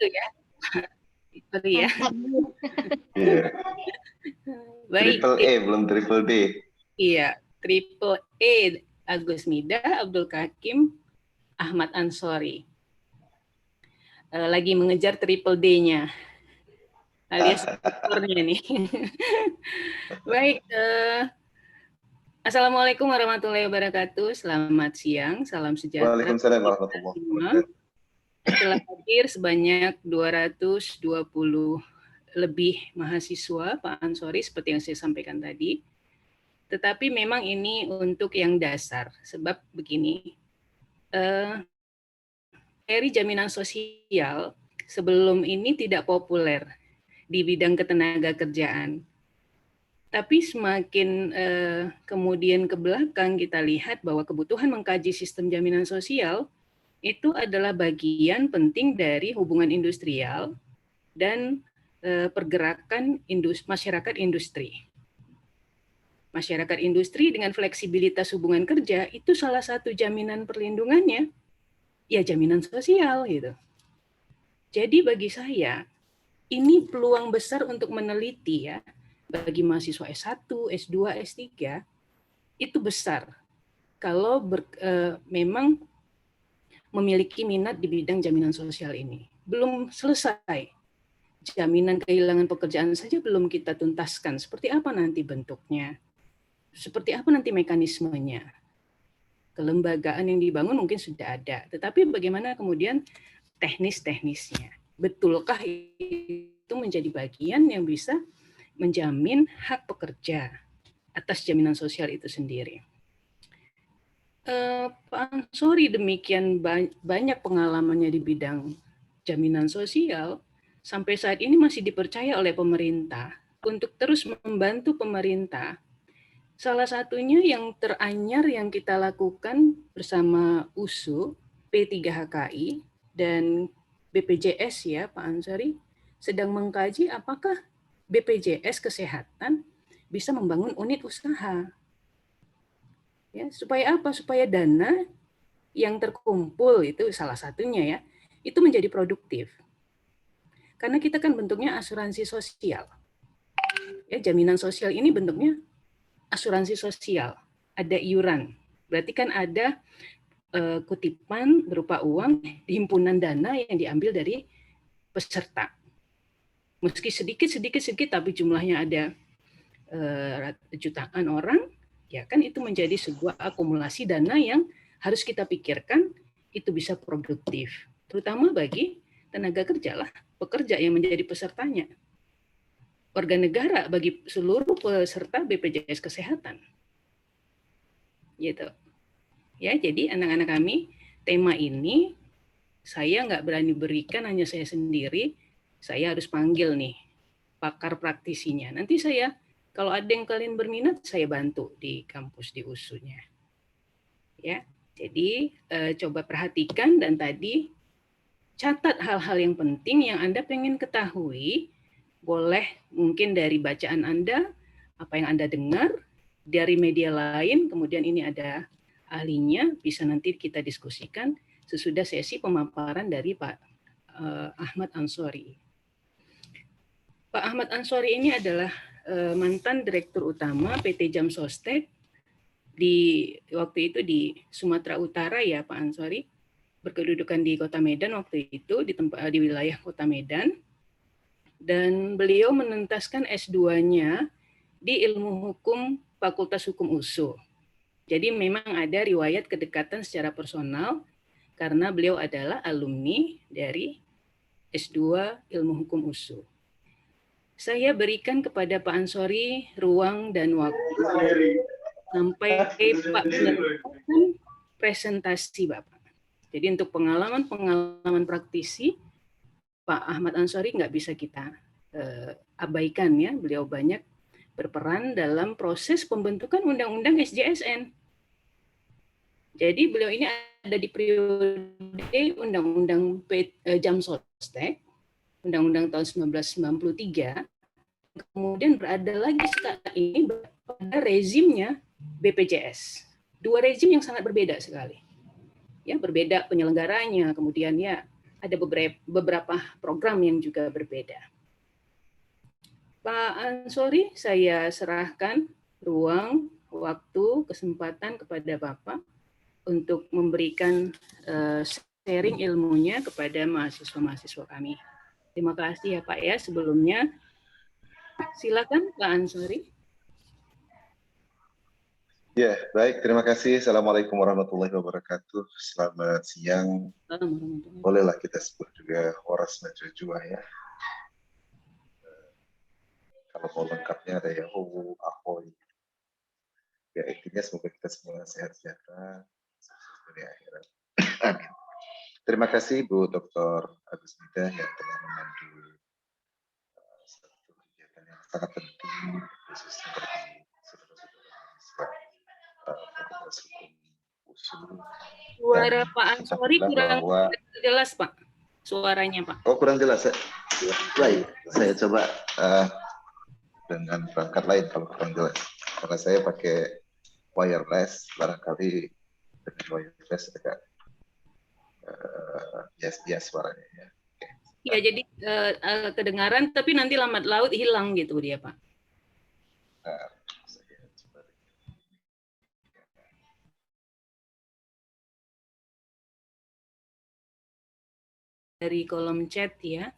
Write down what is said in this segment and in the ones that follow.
itu ya. Sorry ya. Iya. Baik. Triple E, belum triple D. Iya, triple E, Agus Mida, Abdul Hakim, Ahmad Ansori. Lagi mengejar triple D-nya, alias skornya nih. Baik, Assalamualaikum warahmatullahi wabarakatuh. Selamat siang, salam sejahtera. Waalaikumsalam warahmatullahi wabarakatuh. Telah hadir sebanyak 220 lebih mahasiswa, Pak Ansori, seperti yang saya sampaikan tadi. Tetapi memang ini untuk yang dasar, sebab begini, materi jaminan sosial sebelum ini tidak populer di bidang ketenaga kerjaan. Tapi semakin kemudian ke belakang kita lihat bahwa kebutuhan mengkaji sistem jaminan sosial itu adalah bagian penting dari hubungan industrial dan pergerakan masyarakat industri. Masyarakat industri dengan fleksibilitas hubungan kerja itu salah satu jaminan perlindungannya, ya jaminan sosial gitu. Jadi bagi saya ini peluang besar untuk meneliti ya, bagi mahasiswa S1, S2, S3 itu besar kalau memang memiliki minat di bidang jaminan sosial ini. Belum selesai, jaminan kehilangan pekerjaan saja belum kita tuntaskan. Seperti apa nanti bentuknya? Seperti apa nanti mekanismenya? Kelembagaan yang dibangun mungkin sudah ada, tetapi bagaimana kemudian teknis-teknisnya? Betulkah itu menjadi bagian yang bisa menjamin hak pekerja atas jaminan sosial itu sendiri? Pak Ansori demikian banyak pengalamannya di bidang jaminan sosial, sampai saat ini masih dipercaya oleh pemerintah untuk terus membantu pemerintah. Salah satunya yang teranyar yang kita lakukan bersama USU, P3HKI, dan BPJS ya Pak Ansori, sedang mengkaji apakah BPJS Kesehatan bisa membangun unit usaha. Ya, supaya apa? Supaya dana yang terkumpul itu salah satunya ya, itu menjadi produktif. Karena kita kan bentuknya asuransi sosial. Ya, jaminan sosial ini bentuknya asuransi sosial, ada iuran. Berarti kan ada kutipan berupa uang di himpunan dana yang diambil dari peserta. Meski sedikit, tapi jumlahnya ada jutaan orang, ya kan itu menjadi sebuah akumulasi dana yang harus kita pikirkan itu bisa produktif, terutama bagi tenaga kerja lah, pekerja yang menjadi pesertanya. Warga negara bagi seluruh peserta BPJS Kesehatan. Gitu. Ya, jadi anak-anak kami, tema ini saya nggak berani berikan hanya saya sendiri, saya harus panggil nih pakar praktisinya. Nanti saya, kalau ada yang kalian berminat, saya bantu di kampus di USU-nya. Ya, jadi coba perhatikan dan tadi catat hal-hal yang penting yang Anda pengen ketahui, boleh mungkin dari bacaan Anda, apa yang Anda dengar, dari media lain, kemudian ini ada ahlinya, bisa nanti kita diskusikan sesudah sesi pemaparan dari Pak Ahmad Ansori. Pak Ahmad Ansori ini adalah mantan Direktur Utama PT Jam Sostek di waktu itu di Sumatera Utara ya Pak Ansori, berkedudukan di Kota Medan waktu itu di wilayah Kota Medan, dan beliau menuntaskan S2-nya di Ilmu Hukum Fakultas Hukum USU. Jadi memang ada riwayat kedekatan secara personal karena beliau adalah alumni dari S2 Ilmu Hukum USU. Saya berikan kepada Pak Ansori ruang dan waktu sampai Pak menyelesaikan presentasi Bapak. Jadi untuk pengalaman praktisi, Pak Ahmad Ansori nggak bisa kita abaikan ya. Beliau banyak berperan dalam proses pembentukan Undang-Undang SJSN. Jadi beliau ini ada di periode Undang-Undang Jam Sostek, Undang-Undang tahun 1993, kemudian berada lagi sekarang ini pada rezimnya BPJS. Dua rezim yang sangat berbeda sekali. Ya, berbeda penyelenggaranya, kemudian ya ada beberapa program yang juga berbeda. Pak Ansori, saya serahkan ruang, waktu, kesempatan kepada Bapak untuk memberikan sharing ilmunya kepada mahasiswa-mahasiswa kami. Terima kasih ya Pak ya sebelumnya. Silakan Pak Ansori. Ya, baik. Terima kasih. Assalamualaikum warahmatullahi wabarakatuh. Selamat siang. Bolehlah kita sebut juga Horas Najwa ya. Kalau mau lengkapnya ada Yahoo, Ahoy. Ya, intinya semoga kita semua sehat sejahtera, sukses dari akhirat. Amin. Terima kasih Bu Dr. Agus Nida yang telah memandu satu kegiatan yang sangat penting, khususnya bagi saudara-saudara mahasiswa Fakultas Hukum USU. Suara Pak Ansori kurang bahwa jelas Pak, suaranya Pak. Oh, kurang jelas ya? Baik, saya coba dengan perangkat lain kalau kurang jelas. Karena saya pakai wireless, barangkali dengan wireless agak bias-bias suaranya ya. Ya, jadi kedengaran tapi nanti lambat laut hilang gitu dia Pak. Saya coba. Dari kolom chat ya,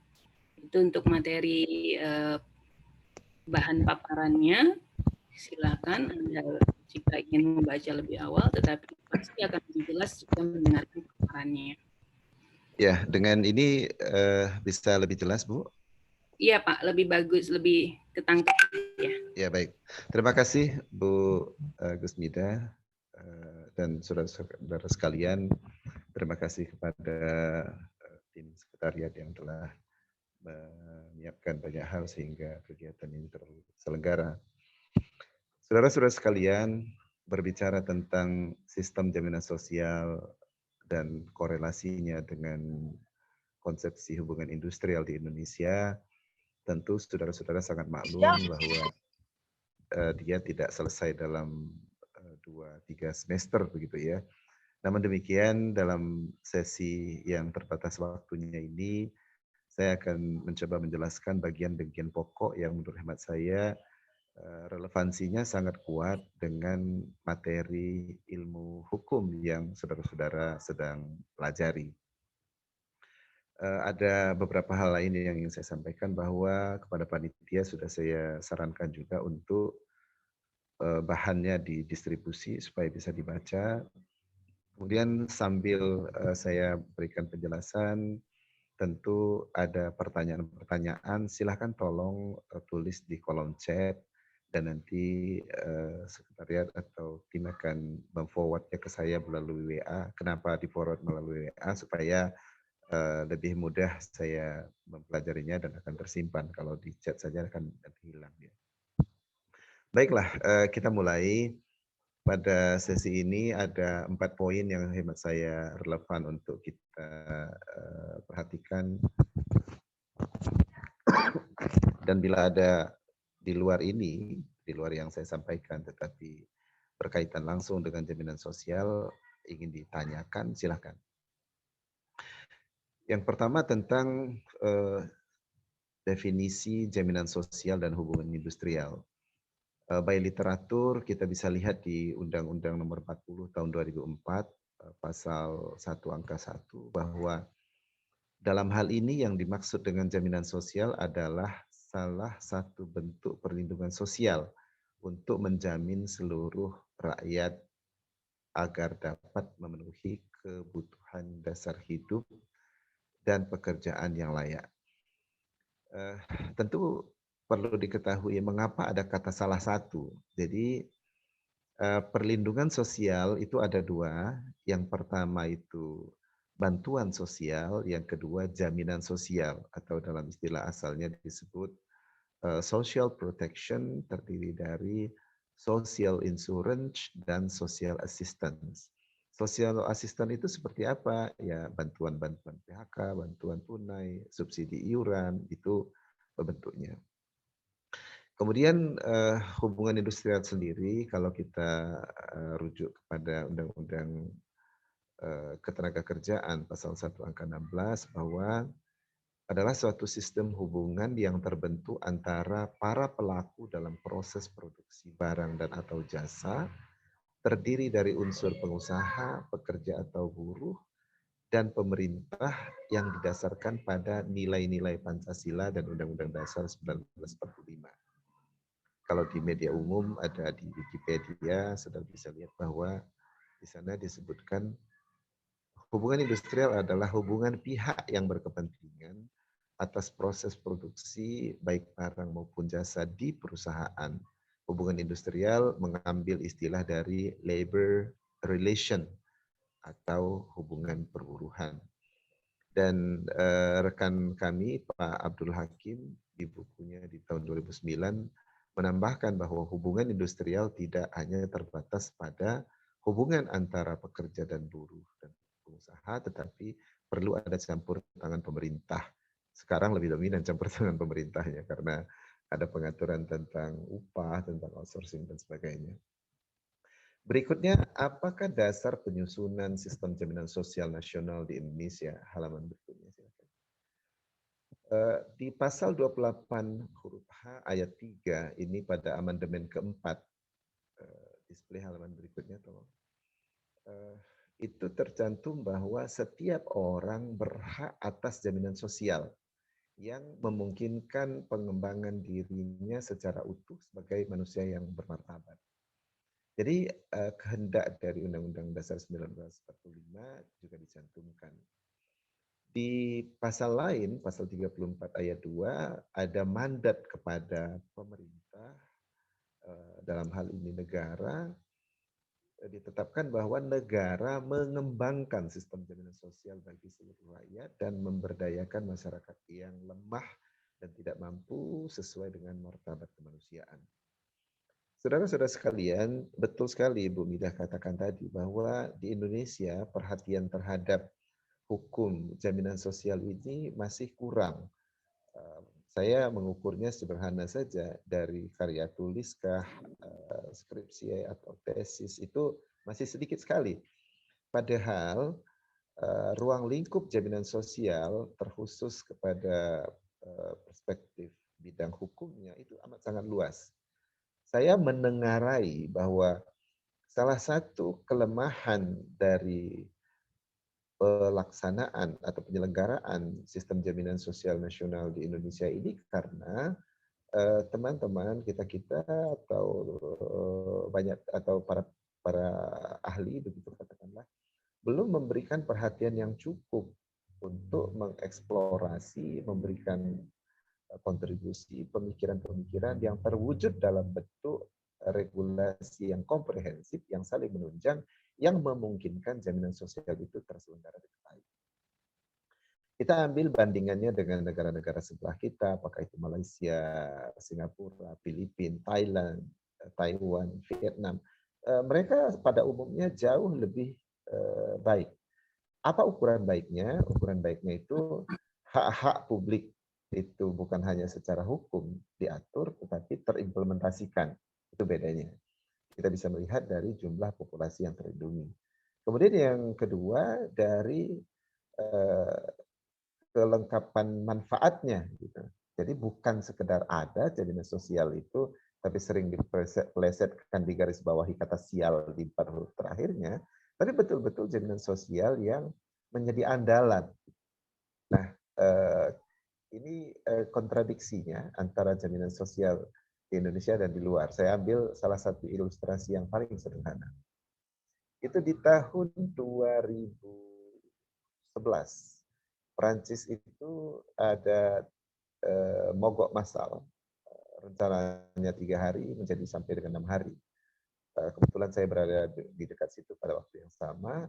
itu untuk materi bahan paparannya. Silakan Anda jika ingin membaca lebih awal, tetapi pasti akan lebih jelas jika mendengarkan paparannya. Ya, dengan ini bisa lebih jelas, Bu? Iya, Pak, lebih bagus, lebih ketangkep ya. Ya, baik. Terima kasih, Bu Gusnida dan saudara-saudara sekalian. Terima kasih kepada tim sekretariat yang telah menyiapkan banyak hal sehingga kegiatan ini terselenggara. Saudara-saudara sekalian, berbicara tentang sistem jaminan sosial dan korelasinya dengan konsepsi hubungan industrial di Indonesia, tentu saudara-saudara sangat maklum bahwa dia tidak selesai dalam 2-3 semester begitu ya. Namun demikian dalam sesi yang terbatas waktunya ini, saya akan mencoba menjelaskan bagian-bagian pokok yang menurut hemat saya relevansinya sangat kuat dengan materi ilmu hukum yang saudara-saudara sedang pelajari. Ada beberapa hal lain yang ingin saya sampaikan bahwa kepada panitia sudah saya sarankan juga untuk bahannya didistribusi supaya bisa dibaca. Kemudian sambil saya berikan penjelasan, tentu ada pertanyaan-pertanyaan, silahkan tolong tulis di kolom chat dan nanti sekretariat atau tim akan memforwardnya ke saya melalui WA. Kenapa di-forward melalui WA? Supaya lebih mudah saya mempelajarinya dan akan tersimpan. Kalau di chat saja akan nanti hilang. Ya. Baiklah, kita mulai. Pada sesi ini ada 4 poin yang hemat saya relevan untuk kita perhatikan. Dan bila ada di luar ini, di luar yang saya sampaikan, tetapi berkaitan langsung dengan jaminan sosial, ingin ditanyakan, silakan. Yang pertama tentang definisi jaminan sosial dan hubungan industrial. By literatur kita bisa lihat di Undang-Undang Nomor 40 Tahun 2004 Pasal 1 Angka 1 bahwa dalam hal ini yang dimaksud dengan jaminan sosial adalah salah satu bentuk perlindungan sosial untuk menjamin seluruh rakyat agar dapat memenuhi kebutuhan dasar hidup dan pekerjaan yang layak. Tentu perlu diketahui mengapa ada kata salah satu. Jadi perlindungan sosial itu ada 2. Yang pertama itu bantuan sosial, yang kedua jaminan sosial atau dalam istilah asalnya disebut social protection, terdiri dari social insurance dan social assistance. Social assistance itu seperti apa? Ya bantuan-bantuan PHK, bantuan tunai, subsidi iuran, itu bentuknya. Kemudian hubungan industrial sendiri, kalau kita rujuk kepada Undang-Undang Ketenagakerjaan pasal 1 angka 16 bahwa adalah suatu sistem hubungan yang terbentuk antara para pelaku dalam proses produksi barang dan atau jasa, terdiri dari unsur pengusaha, pekerja atau buruh, dan pemerintah yang didasarkan pada nilai-nilai Pancasila dan Undang-Undang Dasar 1945. Kalau di media umum ada di Wikipedia, saudara bisa lihat bahwa di sana disebutkan hubungan industrial adalah hubungan pihak yang berkepentingan atas proses produksi baik barang maupun jasa di perusahaan. Hubungan industrial mengambil istilah dari labor relation atau hubungan perburuhan. Dan rekan kami Pak Abdul Hakim di bukunya di tahun 2009 menambahkan bahwa hubungan industrial tidak hanya terbatas pada hubungan antara pekerja dan buruh dan pengusaha, tetapi perlu ada campur tangan pemerintah. Sekarang lebih dominan campur tangan pemerintahnya karena ada pengaturan tentang upah, tentang outsourcing dan sebagainya. Berikutnya, apakah dasar penyusunan sistem jaminan sosial nasional di Indonesia? Halaman berikutnya, silakan. Di pasal 28 huruf H ayat 3, ini pada amandemen keempat, display halaman berikutnya tolong. Itu tercantum bahwa setiap orang berhak atas jaminan sosial yang memungkinkan pengembangan dirinya secara utuh sebagai manusia yang bermartabat. Jadi kehendak dari Undang-Undang Dasar 1945 juga dicantumkan. Di pasal lain, pasal 34 ayat 2, ada mandat kepada pemerintah, dalam hal ini negara, ditetapkan bahwa negara mengembangkan sistem jaminan sosial bagi seluruh rakyat dan memberdayakan masyarakat yang lemah dan tidak mampu sesuai dengan martabat kemanusiaan. Saudara-saudara sekalian, betul sekali Bu Midah katakan tadi bahwa di Indonesia perhatian terhadap hukum jaminan sosial ini masih kurang. Saya mengukurnya sederhana saja, dari karya tuliskah, skripsi atau tesis itu masih sedikit sekali. Padahal ruang lingkup jaminan sosial terkhusus kepada perspektif bidang hukumnya itu amat sangat luas. Saya menengarai bahwa salah satu kelemahan dari pelaksanaan atau penyelenggaraan sistem jaminan sosial nasional di Indonesia ini karena teman-teman kita atau banyak atau para ahli begitu katakanlah belum memberikan perhatian yang cukup untuk mengeksplorasi, memberikan kontribusi pemikiran-pemikiran yang terwujud dalam bentuk regulasi yang komprehensif, yang saling menunjang, yang memungkinkan jaminan sosial itu terselenggara dengan baik. Kita ambil bandingannya dengan negara-negara sebelah kita, apakah itu Malaysia, Singapura, Filipina, Thailand, Taiwan, Vietnam. Mereka pada umumnya jauh lebih baik. Apa ukuran baiknya? Ukuran baiknya itu hak-hak publik itu bukan hanya secara hukum diatur, tetapi terimplementasikan. Itu bedanya. Kita bisa melihat dari jumlah populasi yang terlindungi. Kemudian yang kedua dari kelengkapan manfaatnya. Gitu. Jadi bukan sekedar ada jaminan sosial itu, tapi sering dipelesetkan di garis bawahi kata sial di huruf terakhirnya, tapi betul-betul jaminan sosial yang menjadi andalan. Nah, ini kontradiksinya antara jaminan sosial di Indonesia dan di luar. Saya ambil salah satu ilustrasi yang paling sederhana. Itu di tahun 2011. Prancis itu ada mogok massal. Rencananya 3 hari menjadi sampai dengan 6 hari. Kebetulan saya berada di dekat situ pada waktu yang sama.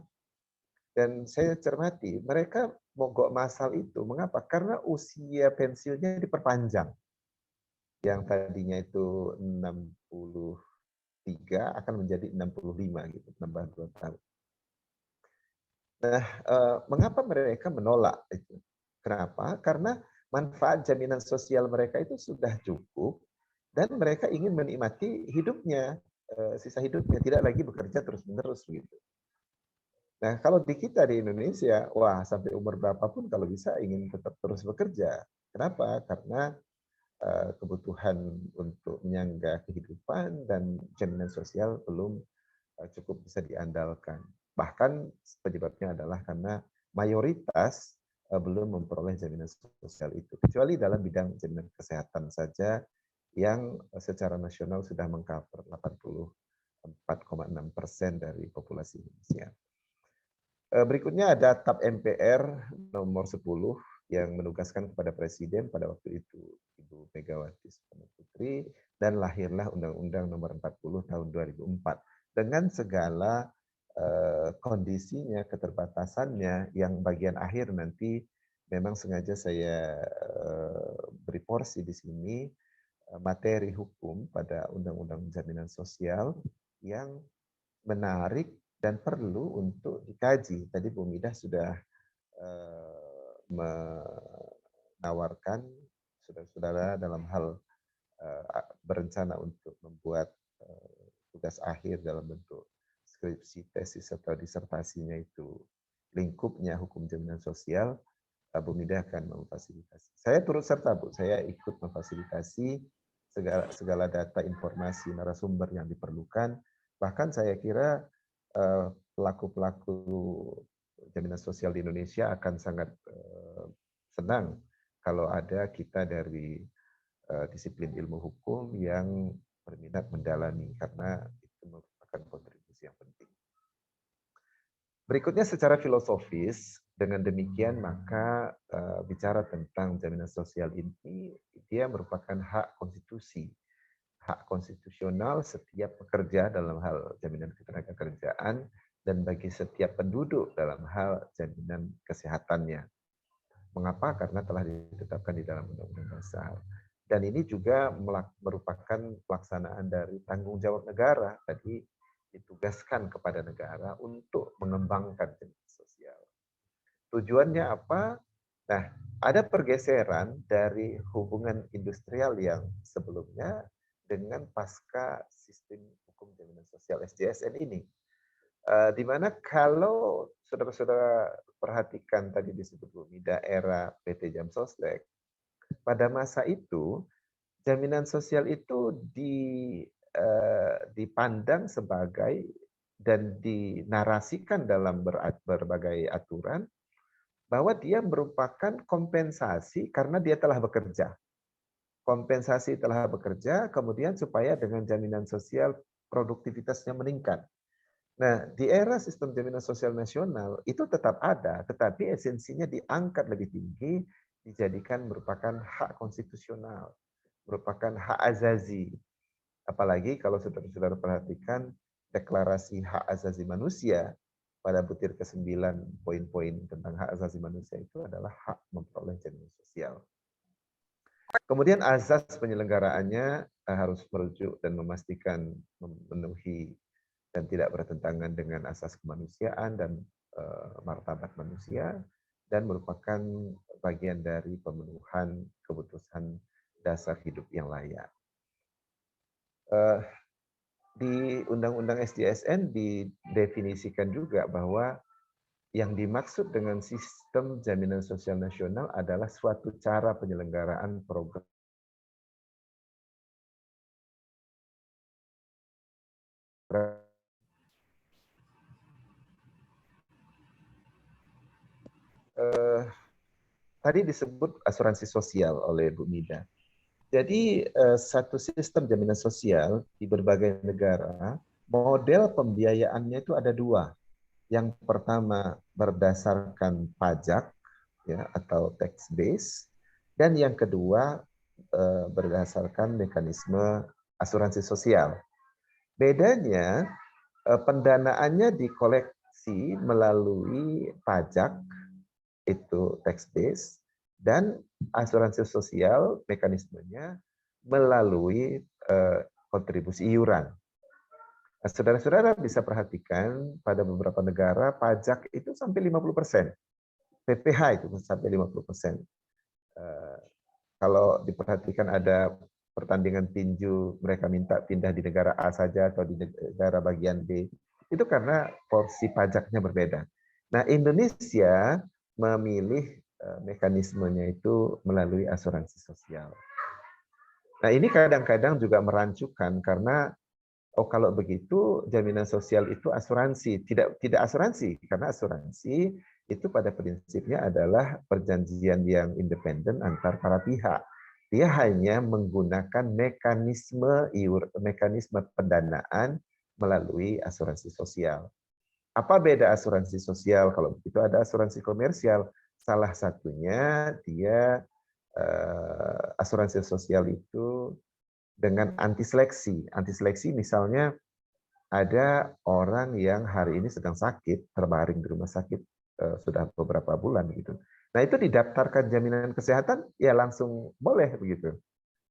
Dan saya cermati, mereka mogok massal itu. Mengapa? Karena usia pensiunnya diperpanjang. Yang tadinya itu 63 akan menjadi 65 gitu, nambah 2 tahun. Nah, mengapa mereka menolak itu? Kenapa? Karena manfaat jaminan sosial mereka itu sudah cukup dan mereka ingin menikmati hidupnya, sisa hidupnya, tidak lagi bekerja terus-menerus begitu. Nah, kalau di kita di Indonesia, wah sampai umur berapapun kalau bisa ingin tetap terus bekerja. Kenapa? Karena kebutuhan untuk menyangga kehidupan dan jaminan sosial belum cukup bisa diandalkan. Bahkan penyebabnya adalah karena mayoritas belum memperoleh jaminan sosial itu. Kecuali dalam bidang jaminan kesehatan saja yang secara nasional sudah mengcover 84,6% dari populasi Indonesia. Berikutnya ada TAP MPR nomor 10 yang menugaskan kepada Presiden pada waktu itu Ibu Megawati Soekarno Putri, dan lahirlah Undang-Undang nomor 40 tahun 2004 dengan segala kondisinya, keterbatasannya, yang bagian akhir nanti memang sengaja saya beri porsi di sini materi hukum pada Undang-Undang Jaminan Sosial yang menarik dan perlu untuk dikaji. Tadi Bu Midah sudah menawarkan saudara-saudara dalam hal berencana untuk membuat tugas akhir dalam bentuk skripsi, tesis, atau disertasinya itu lingkupnya hukum jaminan sosial, Bu Midah akan memfasilitasi. Saya turut serta, Bu. Saya ikut memfasilitasi segala data, informasi, narasumber yang diperlukan. Bahkan saya kira pelaku-pelaku jaminan sosial di Indonesia akan sangat senang kalau ada kita dari disiplin ilmu hukum yang berminat mendalami, karena itu merupakan kontribusi yang penting. Berikutnya secara filosofis, dengan demikian maka bicara tentang jaminan sosial ini, dia merupakan hak konstitusi, hak konstitusional setiap pekerja dalam hal jaminan ketenagakerjaan, dan bagi setiap penduduk dalam hal jaminan kesehatannya. Mengapa? Karena telah ditetapkan di dalam Undang-Undang Dasar. Dan ini juga merupakan pelaksanaan dari tanggung jawab negara. Tadi ditugaskan kepada negara untuk mengembangkan jaminan sosial. Tujuannya apa? Nah, ada pergeseran dari hubungan industrial yang sebelumnya dengan pasca sistem hukum jaminan sosial SJSN ini. Di mana kalau saudara-saudara perhatikan tadi disebut Bu Mida era PT Jam Sostek, pada masa itu jaminan sosial itu dipandang sebagai dan dinarasikan dalam berbagai aturan bahwa dia merupakan kompensasi karena dia telah bekerja. Kompensasi telah bekerja, kemudian supaya dengan jaminan sosial produktivitasnya meningkat. Nah, di era sistem jaminan sosial nasional itu tetap ada, tetapi esensinya diangkat lebih tinggi, dijadikan merupakan hak konstitusional, merupakan hak azazi. Apalagi kalau saudara-saudara perhatikan deklarasi hak azazi manusia pada butir ke-9, poin-poin tentang hak asasi manusia itu adalah hak memperoleh jaminan sosial. Kemudian azas penyelenggaraannya harus merujuk dan memastikan memenuhi dan tidak bertentangan dengan asas kemanusiaan dan martabat manusia, dan merupakan bagian dari pemenuhan kebutuhan dasar hidup yang layak. Di Undang-Undang SJSN didefinisikan juga bahwa yang dimaksud dengan sistem jaminan sosial nasional adalah suatu cara penyelenggaraan program tadi disebut asuransi sosial oleh Bu Mida. Jadi satu sistem jaminan sosial di berbagai negara, model pembiayaannya itu ada dua. Yang pertama berdasarkan pajak, ya, atau tax base, dan yang kedua berdasarkan mekanisme asuransi sosial. Bedanya pendanaannya dikoleksi melalui pajak, itu tax base, dan asuransi sosial mekanismenya melalui kontribusi iuran. Nah, saudara-saudara bisa perhatikan pada beberapa negara pajak itu sampai 50%. PPh itu sampai 50%. Kalau diperhatikan ada pertandingan tinju, mereka minta pindah di negara A saja atau di negara bagian B, itu karena porsi pajaknya berbeda. Nah, Indonesia memilih mekanismenya itu melalui asuransi sosial. Nah, ini kadang-kadang juga merancukan karena kalau begitu jaminan sosial itu asuransi. Tidak asuransi, karena asuransi itu pada prinsipnya adalah perjanjian yang independen antar para pihak. Dia hanya menggunakan mekanisme pendanaan melalui asuransi sosial. Apa beda asuransi sosial? Kalau begitu ada asuransi komersial. Salah satunya dia asuransi sosial itu dengan anti seleksi. Anti seleksi misalnya ada orang yang hari ini sedang sakit, terbaring di rumah sakit sudah beberapa bulan gitu. Nah, itu didaftarkan jaminan kesehatan ya langsung boleh begitu.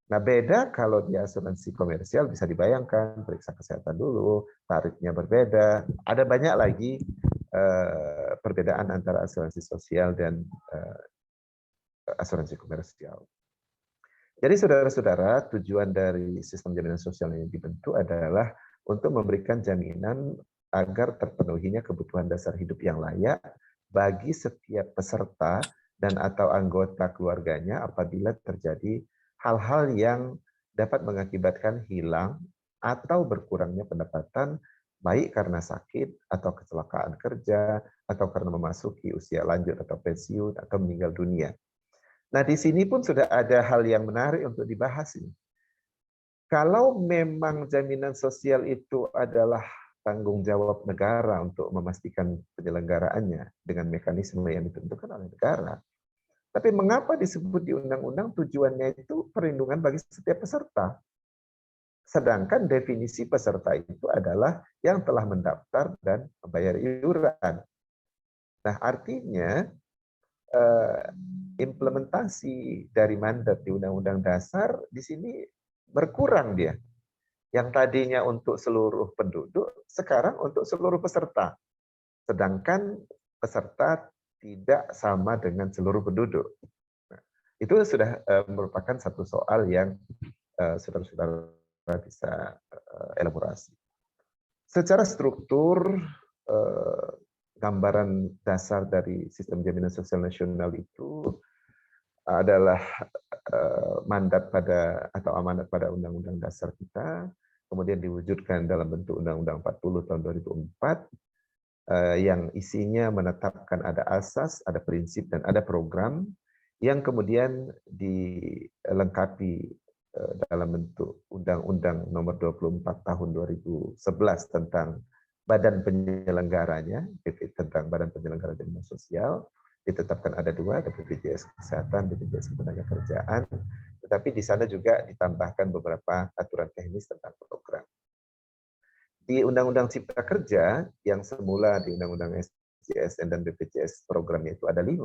Nah, beda kalau di asuransi komersial bisa dibayangkan periksa kesehatan dulu, tarifnya berbeda. Ada banyak lagi perbedaan antara asuransi sosial dan asuransi komersial. Jadi saudara-saudara, tujuan dari sistem jaminan sosial yang dibentuk adalah untuk memberikan jaminan agar terpenuhinya kebutuhan dasar hidup yang layak bagi setiap peserta dan atau anggota keluarganya apabila terjadi hal-hal yang dapat mengakibatkan hilang atau berkurangnya pendapatan baik karena sakit atau kecelakaan kerja atau karena memasuki usia lanjut atau pensiun atau meninggal dunia. Nah, di sini pun sudah ada hal yang menarik untuk dibahas ini. Kalau memang jaminan sosial itu adalah tanggung jawab negara untuk memastikan penyelenggaraannya dengan mekanisme yang ditentukan oleh negara, tapi mengapa disebut di undang-undang tujuannya itu perlindungan bagi setiap peserta? Sedangkan definisi peserta itu adalah yang telah mendaftar dan membayar iuran. Nah, artinya implementasi dari mandat di Undang-Undang Dasar di sini berkurang dia. Yang tadinya untuk seluruh penduduk, sekarang untuk seluruh peserta. Sedangkan peserta tidak sama dengan seluruh penduduk. Nah, itu sudah merupakan satu soal yang saudara-saudara bisa elaborasi. Secara struktur, gambaran dasar dari sistem jaminan sosial nasional itu adalah mandat pada atau amanat pada Undang-Undang Dasar kita, kemudian diwujudkan dalam bentuk Undang-Undang 40 tahun 2004, yang isinya menetapkan ada asas, ada prinsip, dan ada program yang kemudian dilengkapi dalam bentuk Undang-Undang Nomor 24 Tahun 2011 tentang Badan Penyelenggaranya, tentang Badan Penyelenggara Jaminan Sosial. Ditetapkan ada dua, ada BPJS Kesehatan, BPJS Ketenagakerjaan, tetapi di sana juga ditambahkan beberapa aturan teknis tentang program. Di Undang-Undang Cipta Kerja, yang semula di Undang-Undang SJSN dan BPJS programnya itu ada 5,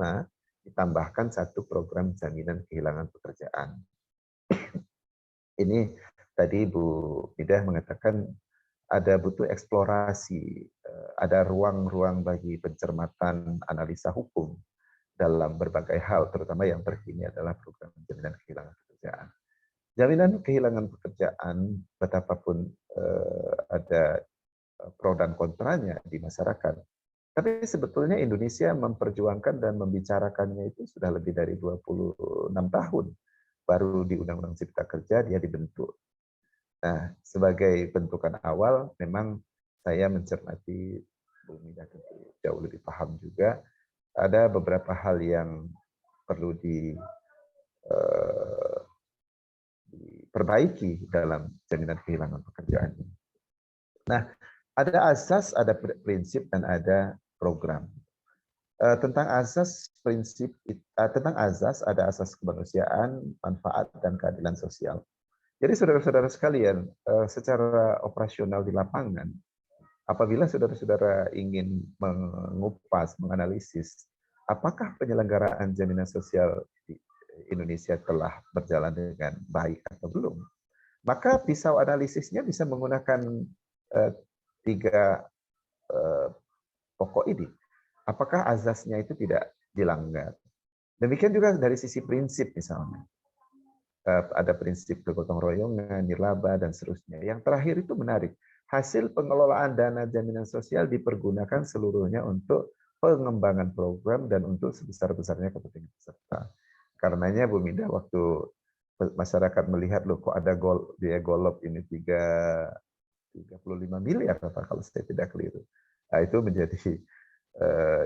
ditambahkan satu program jaminan kehilangan pekerjaan. Ini tadi Bu Midah mengatakan ada butuh eksplorasi, ada ruang-ruang bagi pencermatan analisa hukum dalam berbagai hal, terutama yang terkini adalah program jaminan kehilangan pekerjaan. Jaminan kehilangan pekerjaan, betapapun ada pro dan kontranya di masyarakat, tapi sebetulnya Indonesia memperjuangkan dan membicarakannya itu sudah lebih dari 26 tahun. Baru di Undang-Undang Cipta Kerja dia dibentuk. Nah, sebagai bentukan awal, memang saya mencermati, Bu Midah tentu jauh lebih paham juga, ada beberapa hal yang perlu diperbaiki dalam jaminan kehilangan pekerjaan ini. Nah, ada asas, ada prinsip, dan ada program. Tentang asas, prinsip, tentang asas, ada asas kemanusiaan, manfaat, dan keadilan sosial. Jadi saudara-saudara sekalian, secara operasional di lapangan, apabila saudara-saudara ingin mengupas, menganalisis, apakah penyelenggaraan jaminan sosial di Indonesia telah berjalan dengan baik atau belum, maka pisau analisisnya bisa menggunakan 3 pokok ini. Apakah azasnya itu tidak dilanggar? Demikian juga dari sisi prinsip misalnya. Ada prinsip kegotong royongan, nirlaba, dan seterusnya. Yang terakhir itu menarik. Hasil pengelolaan dana jaminan sosial dipergunakan seluruhnya untuk pengembangan program dan untuk sebesar-besarnya kepentingan peserta. Karenanya Bu Mida, waktu masyarakat melihat loh kok ada biaya golop ini 35 miliar apa kalau saya tidak keliru. Nah, itu menjadi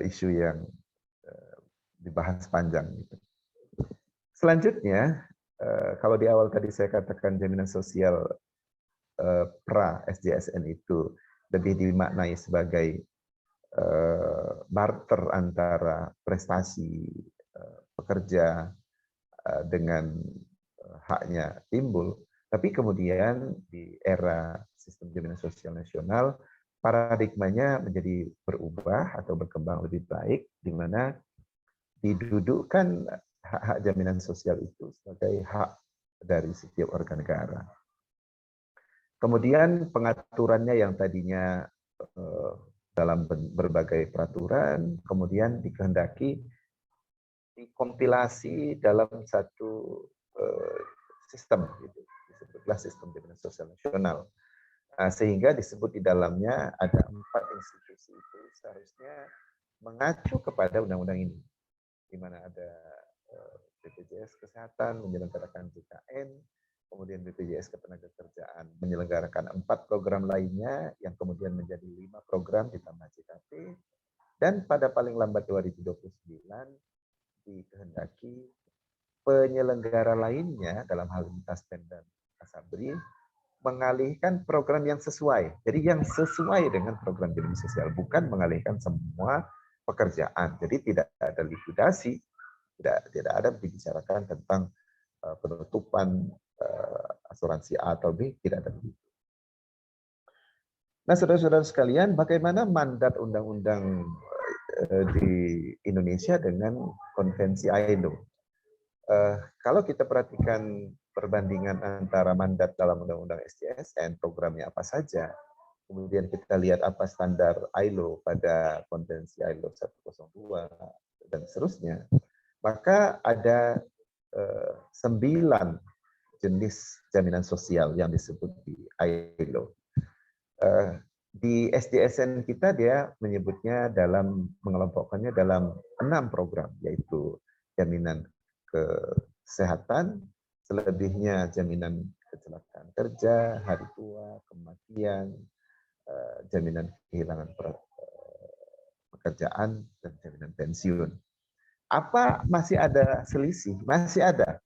isu yang dibahas panjang. Gitu. Selanjutnya, kalau di awal tadi saya katakan jaminan sosial pra SJSN itu lebih dimaknai sebagai barter antara prestasi pekerja dengan haknya timbul. Tapi kemudian di era sistem jaminan sosial nasional, paradigmanya menjadi berubah atau berkembang lebih baik, di mana didudukkan hak-hak jaminan sosial itu sebagai hak dari setiap warga negara. Kemudian pengaturannya yang tadinya dalam berbagai peraturan, kemudian dikehendaki dikompilasi dalam satu sistem, gitu. Disebutlah sistem jaminan sosial nasional. Sehingga disebut di dalamnya ada 4 institusi itu seharusnya mengacu kepada undang-undang ini, di mana ada BPJS Kesehatan menyelenggarakan JKN, kemudian BPJS Ketenagakerjaan menyelenggarakan 4 program lainnya yang kemudian menjadi 5 program ditambah JKP, dan pada paling lambat 2029 dikehendaki penyelenggara lainnya dalam hal ini Taspen dan Asabri mengalihkan program yang sesuai. Jadi yang sesuai dengan program jaminan sosial, bukan mengalihkan semua pekerjaan. Jadi tidak ada likuidasi, tidak ada dibicarakan tentang penutupan asuransi A atau B, tidak ada begitu. Nah, saudara-saudara sekalian, bagaimana mandat undang-undang di Indonesia dengan konvensi ILO? Kalau kita perhatikan perbandingan antara mandat dalam undang-undang SJSN, programnya apa saja, kemudian kita lihat apa standar ILO pada konvensi ILO 102 dan seterusnya, maka ada 9 jenis jaminan sosial yang disebut di ILO. Di SJSN kita dia menyebutnya mengelompokkannya dalam 6 program, yaitu jaminan kesehatan, selebihnya jaminan kecelakaan kerja, hari tua, kematian, jaminan kehilangan pekerjaan, dan jaminan pensiun. Apa masih ada selisih? Masih ada.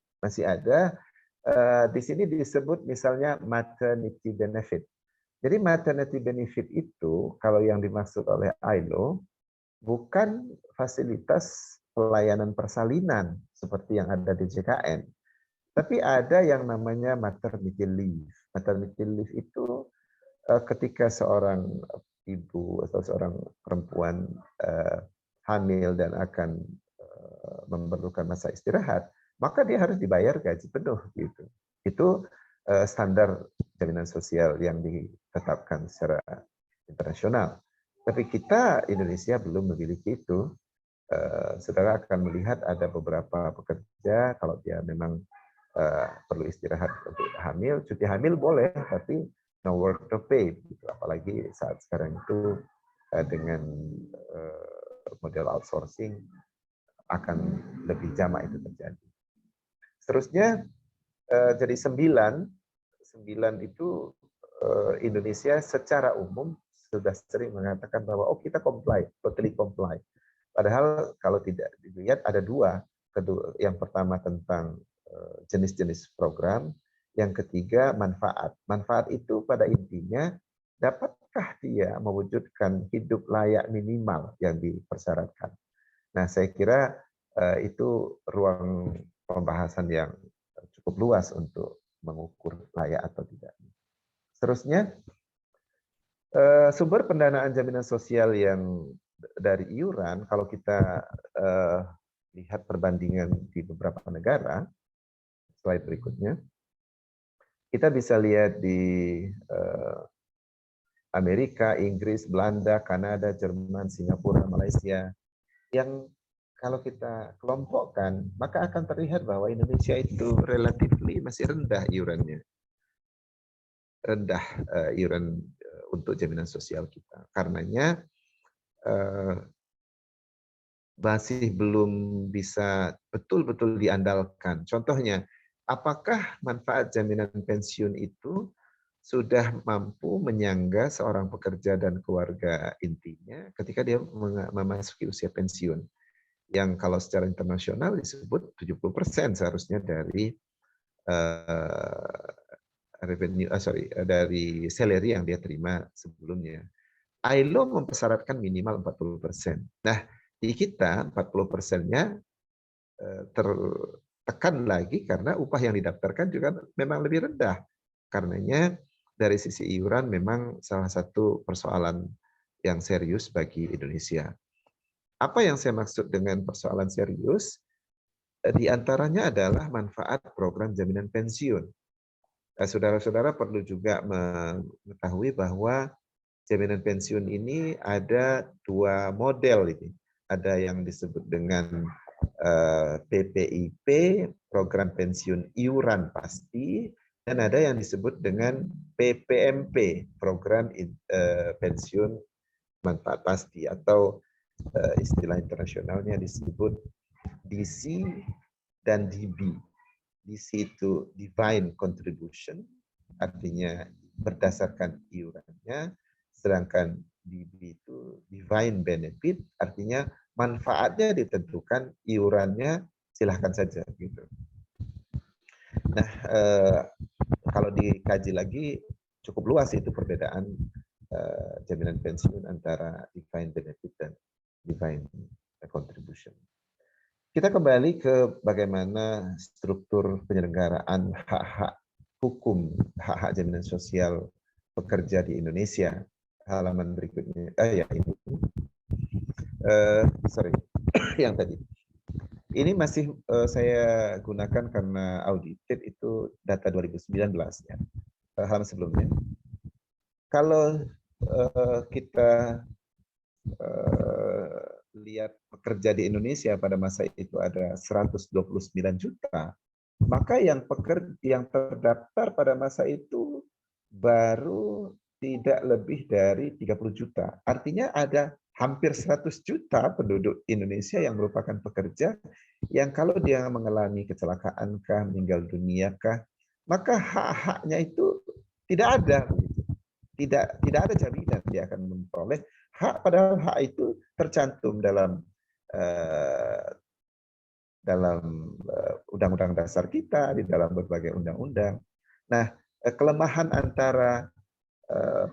Di sini disebut misalnya maternity benefit. Jadi maternity benefit itu kalau yang dimaksud oleh ILO bukan fasilitas pelayanan persalinan seperti yang ada di JKN, tapi ada yang namanya maternity leave. Maternity leave itu ketika seorang ibu atau seorang perempuan hamil dan akan memerlukan masa istirahat, maka dia harus dibayar gaji penuh gitu. Itu standar jaminan sosial yang ditetapkan secara internasional. Tapi kita Indonesia belum memiliki itu. Saudara akan melihat ada beberapa pekerja kalau dia memang perlu istirahat untuk hamil, cuti hamil boleh, tapi no work to pay. Gitu. Apalagi saat sekarang itu dengan model outsourcing akan lebih jamak itu terjadi. Seterusnya jadi 9 itu Indonesia secara umum sudah sering mengatakan bahwa kita comply, totally comply. Padahal kalau tidak dilihat ada 2. Yang pertama tentang jenis-jenis program, yang ketiga manfaat. Manfaat itu pada intinya dapatkah dia mewujudkan hidup layak minimal yang dipersyaratkan. Nah, saya kira itu ruang pembahasan yang cukup luas untuk mengukur layak atau tidak. Seterusnya, sumber pendanaan jaminan sosial yang dari iuran, kalau kita lihat perbandingan di beberapa negara, slide berikutnya, kita bisa lihat di Amerika, Inggris, Belanda, Kanada, Jerman, Singapura, Malaysia, yang kalau kita kelompokkan, maka akan terlihat bahwa Indonesia itu relatif masih rendah iurannya. Rendah iuran untuk jaminan sosial kita. Karenanya masih belum bisa betul-betul diandalkan. Contohnya, apakah manfaat jaminan pensiun itu sudah mampu menyangga seorang pekerja dan keluarga intinya ketika dia memasuki usia pensiun, yang kalau secara internasional disebut 70% seharusnya dari dari salary yang dia terima sebelumnya. ILO mempersyaratkan minimal 40%. Nah, di kita 40%-nya tertekan lagi karena upah yang didaftarkan juga memang lebih rendah. Karenanya dari sisi iuran memang salah satu persoalan yang serius bagi Indonesia. Apa yang saya maksud dengan persoalan serius? Di antaranya adalah manfaat program jaminan pensiun. Saudara-saudara perlu juga mengetahui bahwa jaminan pensiun ini ada dua model ini. Ada yang disebut dengan PPIP, program pensiun iuran pasti, dan ada yang disebut dengan PPMP, program pensiun manfaat pasti, atau istilah internasionalnya disebut DC dan DB. DC itu Divine Contribution, artinya berdasarkan iurannya, sedangkan DB itu Divine Benefit, artinya manfaatnya ditentukan, iurannya silahkan saja gitu. Nah, kalau dikaji lagi cukup luas itu perbedaan jaminan pensiun antara Divine Benefit dan Divine Contribution. Kita kembali ke bagaimana struktur penyelenggaraan hak-hak hukum, hak-hak jaminan sosial pekerja di Indonesia. Halaman berikutnya, ini. Yang tadi. Ini masih saya gunakan karena audited itu data 2019 ya. Halaman sebelumnya. Kalau kita lihat pekerja di Indonesia pada masa itu ada 129 juta, maka yang terdaftar pada masa itu baru tidak lebih dari 30 juta. Artinya ada hampir 100 juta penduduk Indonesia yang merupakan pekerja yang kalau dia mengalami kecelakaan kah, meninggal dunia kah, maka hak-haknya itu tidak ada. Tidak ada jaminan dia akan memperoleh hak, padahal hak itu tercantum dalam undang-undang dasar kita, di dalam berbagai undang-undang. Nah, kelemahan antara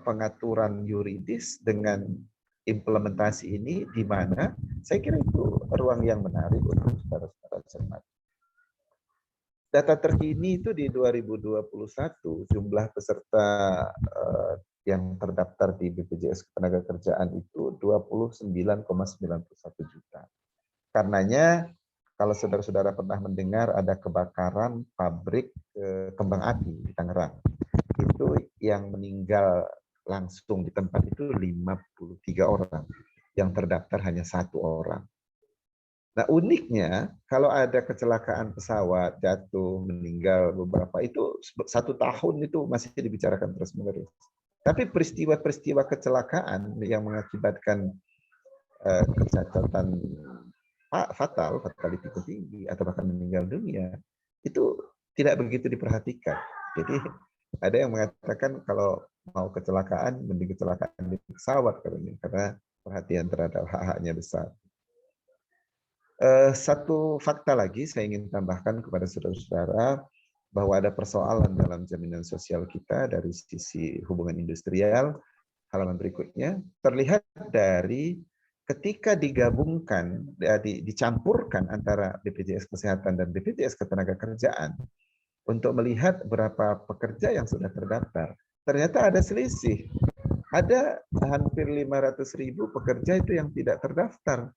pengaturan yuridis dengan implementasi ini di mana saya kira itu ruang yang menarik untuk saudara-saudara cermati. Data terkini itu di 2021 jumlah peserta yang terdaftar di BPJS Ketenagakerjaan itu 29,91 juta. Karenanya kalau saudara-saudara pernah mendengar ada kebakaran pabrik kembang api di Tangerang, itu yang meninggal langsung di tempat itu 53 orang, yang terdaftar hanya 1 orang. Nah, uniknya kalau ada kecelakaan pesawat jatuh meninggal beberapa itu 1 tahun itu masih dibicarakan terus-menerus. Tapi peristiwa-peristiwa kecelakaan yang mengakibatkan kecacatan fatal, fatality tinggi atau bahkan meninggal dunia itu tidak begitu diperhatikan. Jadi ada yang mengatakan kalau mau kecelakaan mending kecelakaan di pesawat karena perhatian terhadap hak-haknya besar. Satu fakta lagi saya ingin tambahkan kepada saudara-saudara bahwa ada persoalan dalam jaminan sosial kita dari sisi hubungan industrial. Halaman berikutnya terlihat dari ketika digabungkan, dicampurkan antara BPJS Kesehatan dan BPJS Ketenagakerjaan untuk melihat berapa pekerja yang sudah terdaftar, ternyata ada selisih. Ada hampir 500.000 pekerja itu yang tidak terdaftar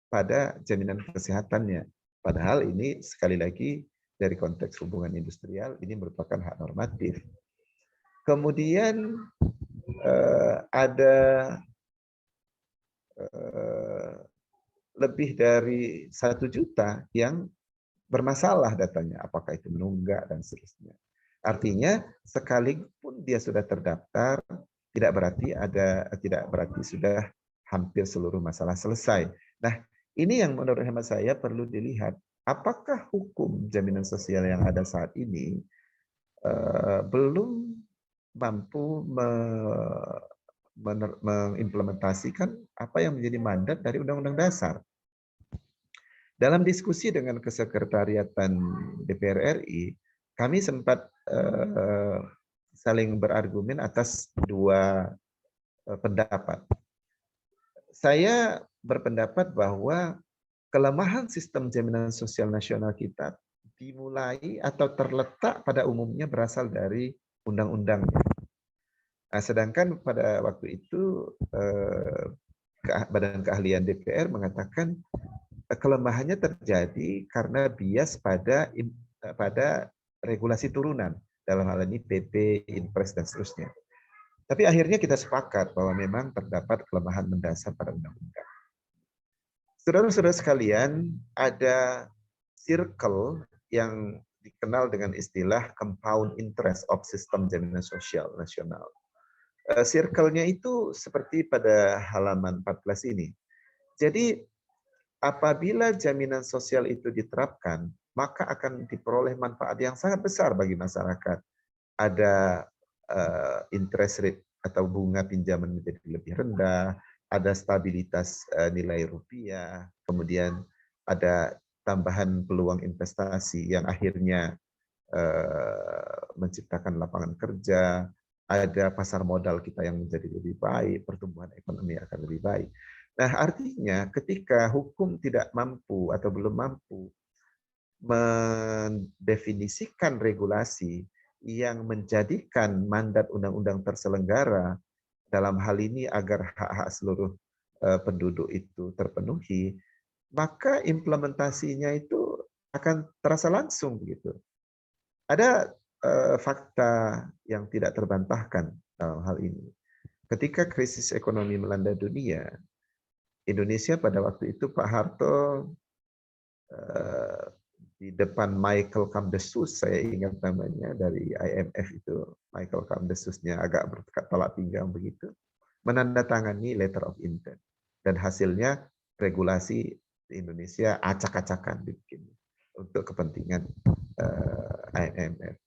pada jaminan kesehatannya. Padahal ini sekali lagi dari konteks hubungan industrial ini merupakan hak normatif. Kemudian ada lebih dari 1 juta yang bermasalah datanya, apakah itu menunggak dan seterusnya. Artinya sekalipun dia sudah terdaftar, tidak berarti sudah hampir seluruh masalah selesai. Nah, Ini yang menurut hemat saya perlu dilihat. Apakah hukum jaminan sosial yang ada saat ini belum mampu mengimplementasikan apa yang menjadi mandat dari Undang-Undang Dasar. Dalam diskusi dengan Kesekretariatan DPR RI, kami sempat saling berargumen atas dua pendapat. Saya berpendapat bahwa kelemahan sistem jaminan sosial nasional kita dimulai atau terletak pada umumnya berasal dari undang-undangnya. Nah, sedangkan pada waktu itu Badan Keahlian DPR mengatakan kelemahannya terjadi karena bias pada regulasi turunan, dalam hal ini PP, Inpres, dan seterusnya. Tapi akhirnya kita sepakat bahwa memang terdapat kelemahan mendasar pada undang-undang. Saudara-saudara sekalian, ada circle yang dikenal dengan istilah compound interest of sistem jaminan sosial nasional. Circle-nya itu seperti pada halaman 14 ini. Jadi apabila jaminan sosial itu diterapkan, maka akan diperoleh manfaat yang sangat besar bagi masyarakat. Ada interest rate atau bunga pinjaman menjadi lebih rendah, ada stabilitas nilai rupiah, kemudian ada tambahan peluang investasi yang akhirnya menciptakan lapangan kerja, ada pasar modal kita yang menjadi lebih baik, pertumbuhan ekonomi akan lebih baik. Nah, artinya ketika hukum tidak mampu atau belum mampu mendefinisikan regulasi yang menjadikan mandat undang-undang terselenggara dalam hal ini agar hak-hak seluruh penduduk itu terpenuhi, maka implementasinya itu akan terasa langsung begitu. Ada fakta yang tidak terbantahkan dalam hal ini. Ketika krisis ekonomi melanda dunia, Indonesia pada waktu itu Pak Harto di depan Michael Kamdesus, saya ingat namanya dari IMF itu, Michael Kamdesusnya agak bertolak pinggang begitu, menandatangani letter of intent. Dan hasilnya regulasi di Indonesia acak-acakan dibikin untuk kepentingan IMF.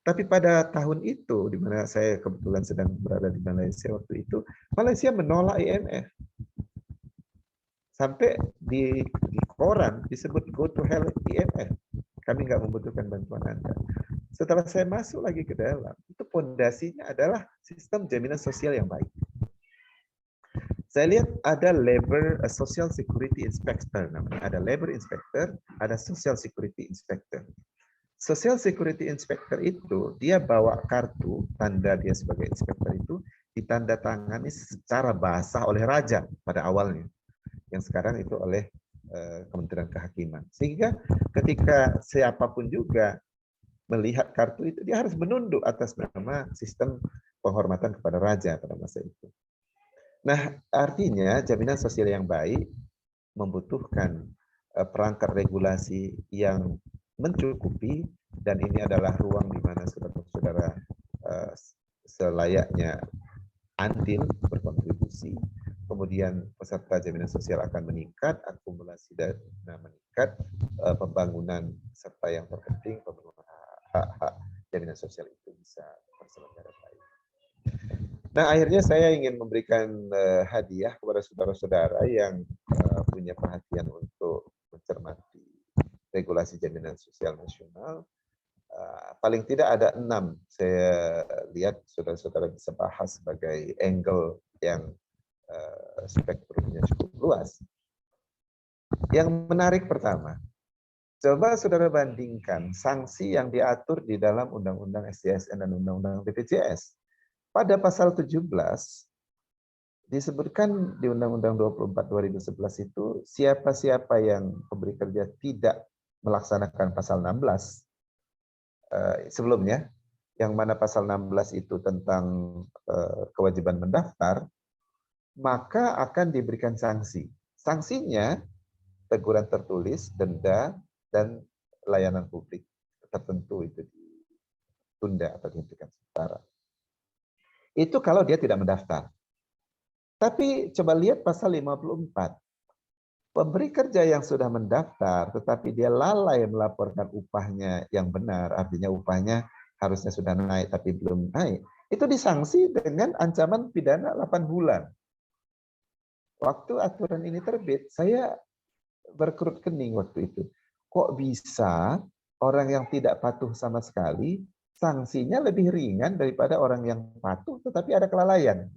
Tapi pada tahun itu, di mana saya kebetulan sedang berada di Malaysia waktu itu, Malaysia menolak IMF. Sampai di koran disebut go to hell IMF. Kami nggak membutuhkan bantuan Anda. Setelah saya masuk lagi ke dalam, itu fondasinya adalah sistem jaminan sosial yang baik. Saya lihat ada labor social security inspector namanya, ada labor inspector, ada social security inspector. Social Security Inspector itu, dia bawa kartu, tanda dia sebagai inspektor itu, ditandatangani secara basah oleh raja pada awalnya. Yang sekarang itu oleh Kementerian Kehakiman. Sehingga ketika siapapun juga melihat kartu itu, dia harus menunduk atas nama sistem penghormatan kepada raja pada masa itu. Nah, artinya jaminan sosial yang baik membutuhkan perangkat regulasi yang mencukupi, dan ini adalah ruang di mana saudara-saudara selayaknya andil berkontribusi. Kemudian peserta jaminan sosial akan meningkat, akumulasi dana meningkat, pembangunan serta yang terpenting pemenuhan hak-hak jaminan sosial itu bisa terselenggara baik. Nah, akhirnya saya ingin memberikan hadiah kepada saudara-saudara yang punya perhatian untuk mencermati regulasi jaminan sosial nasional. Paling tidak ada 6 saya lihat saudara-saudara bisa bahas sebagai angle yang spektrumnya cukup luas. Yang menarik pertama, coba saudara bandingkan sanksi yang diatur di dalam Undang-Undang SDSN dan Undang-Undang BPJS. Pada pasal 17 disebutkan di Undang-Undang 24 2011 itu siapa-siapa yang pemberi kerja tidak melaksanakan pasal 16 sebelumnya, yang mana pasal 16 itu tentang kewajiban mendaftar, maka akan diberikan sanksi. Sanksinya teguran tertulis, denda, dan layanan publik tertentu itu ditunda atau dihentikan sementara. Itu kalau dia tidak mendaftar. Tapi coba lihat pasal 54. pemberi kerja yang sudah mendaftar, tetapi dia lalai melaporkan upahnya yang benar, artinya upahnya harusnya sudah naik tapi belum naik, itu disanksi dengan ancaman pidana 8 bulan. Waktu aturan ini terbit, saya berkerut kening waktu itu. Kok bisa orang yang tidak patuh sama sekali, sanksinya lebih ringan daripada orang yang patuh tetapi ada kelalaian.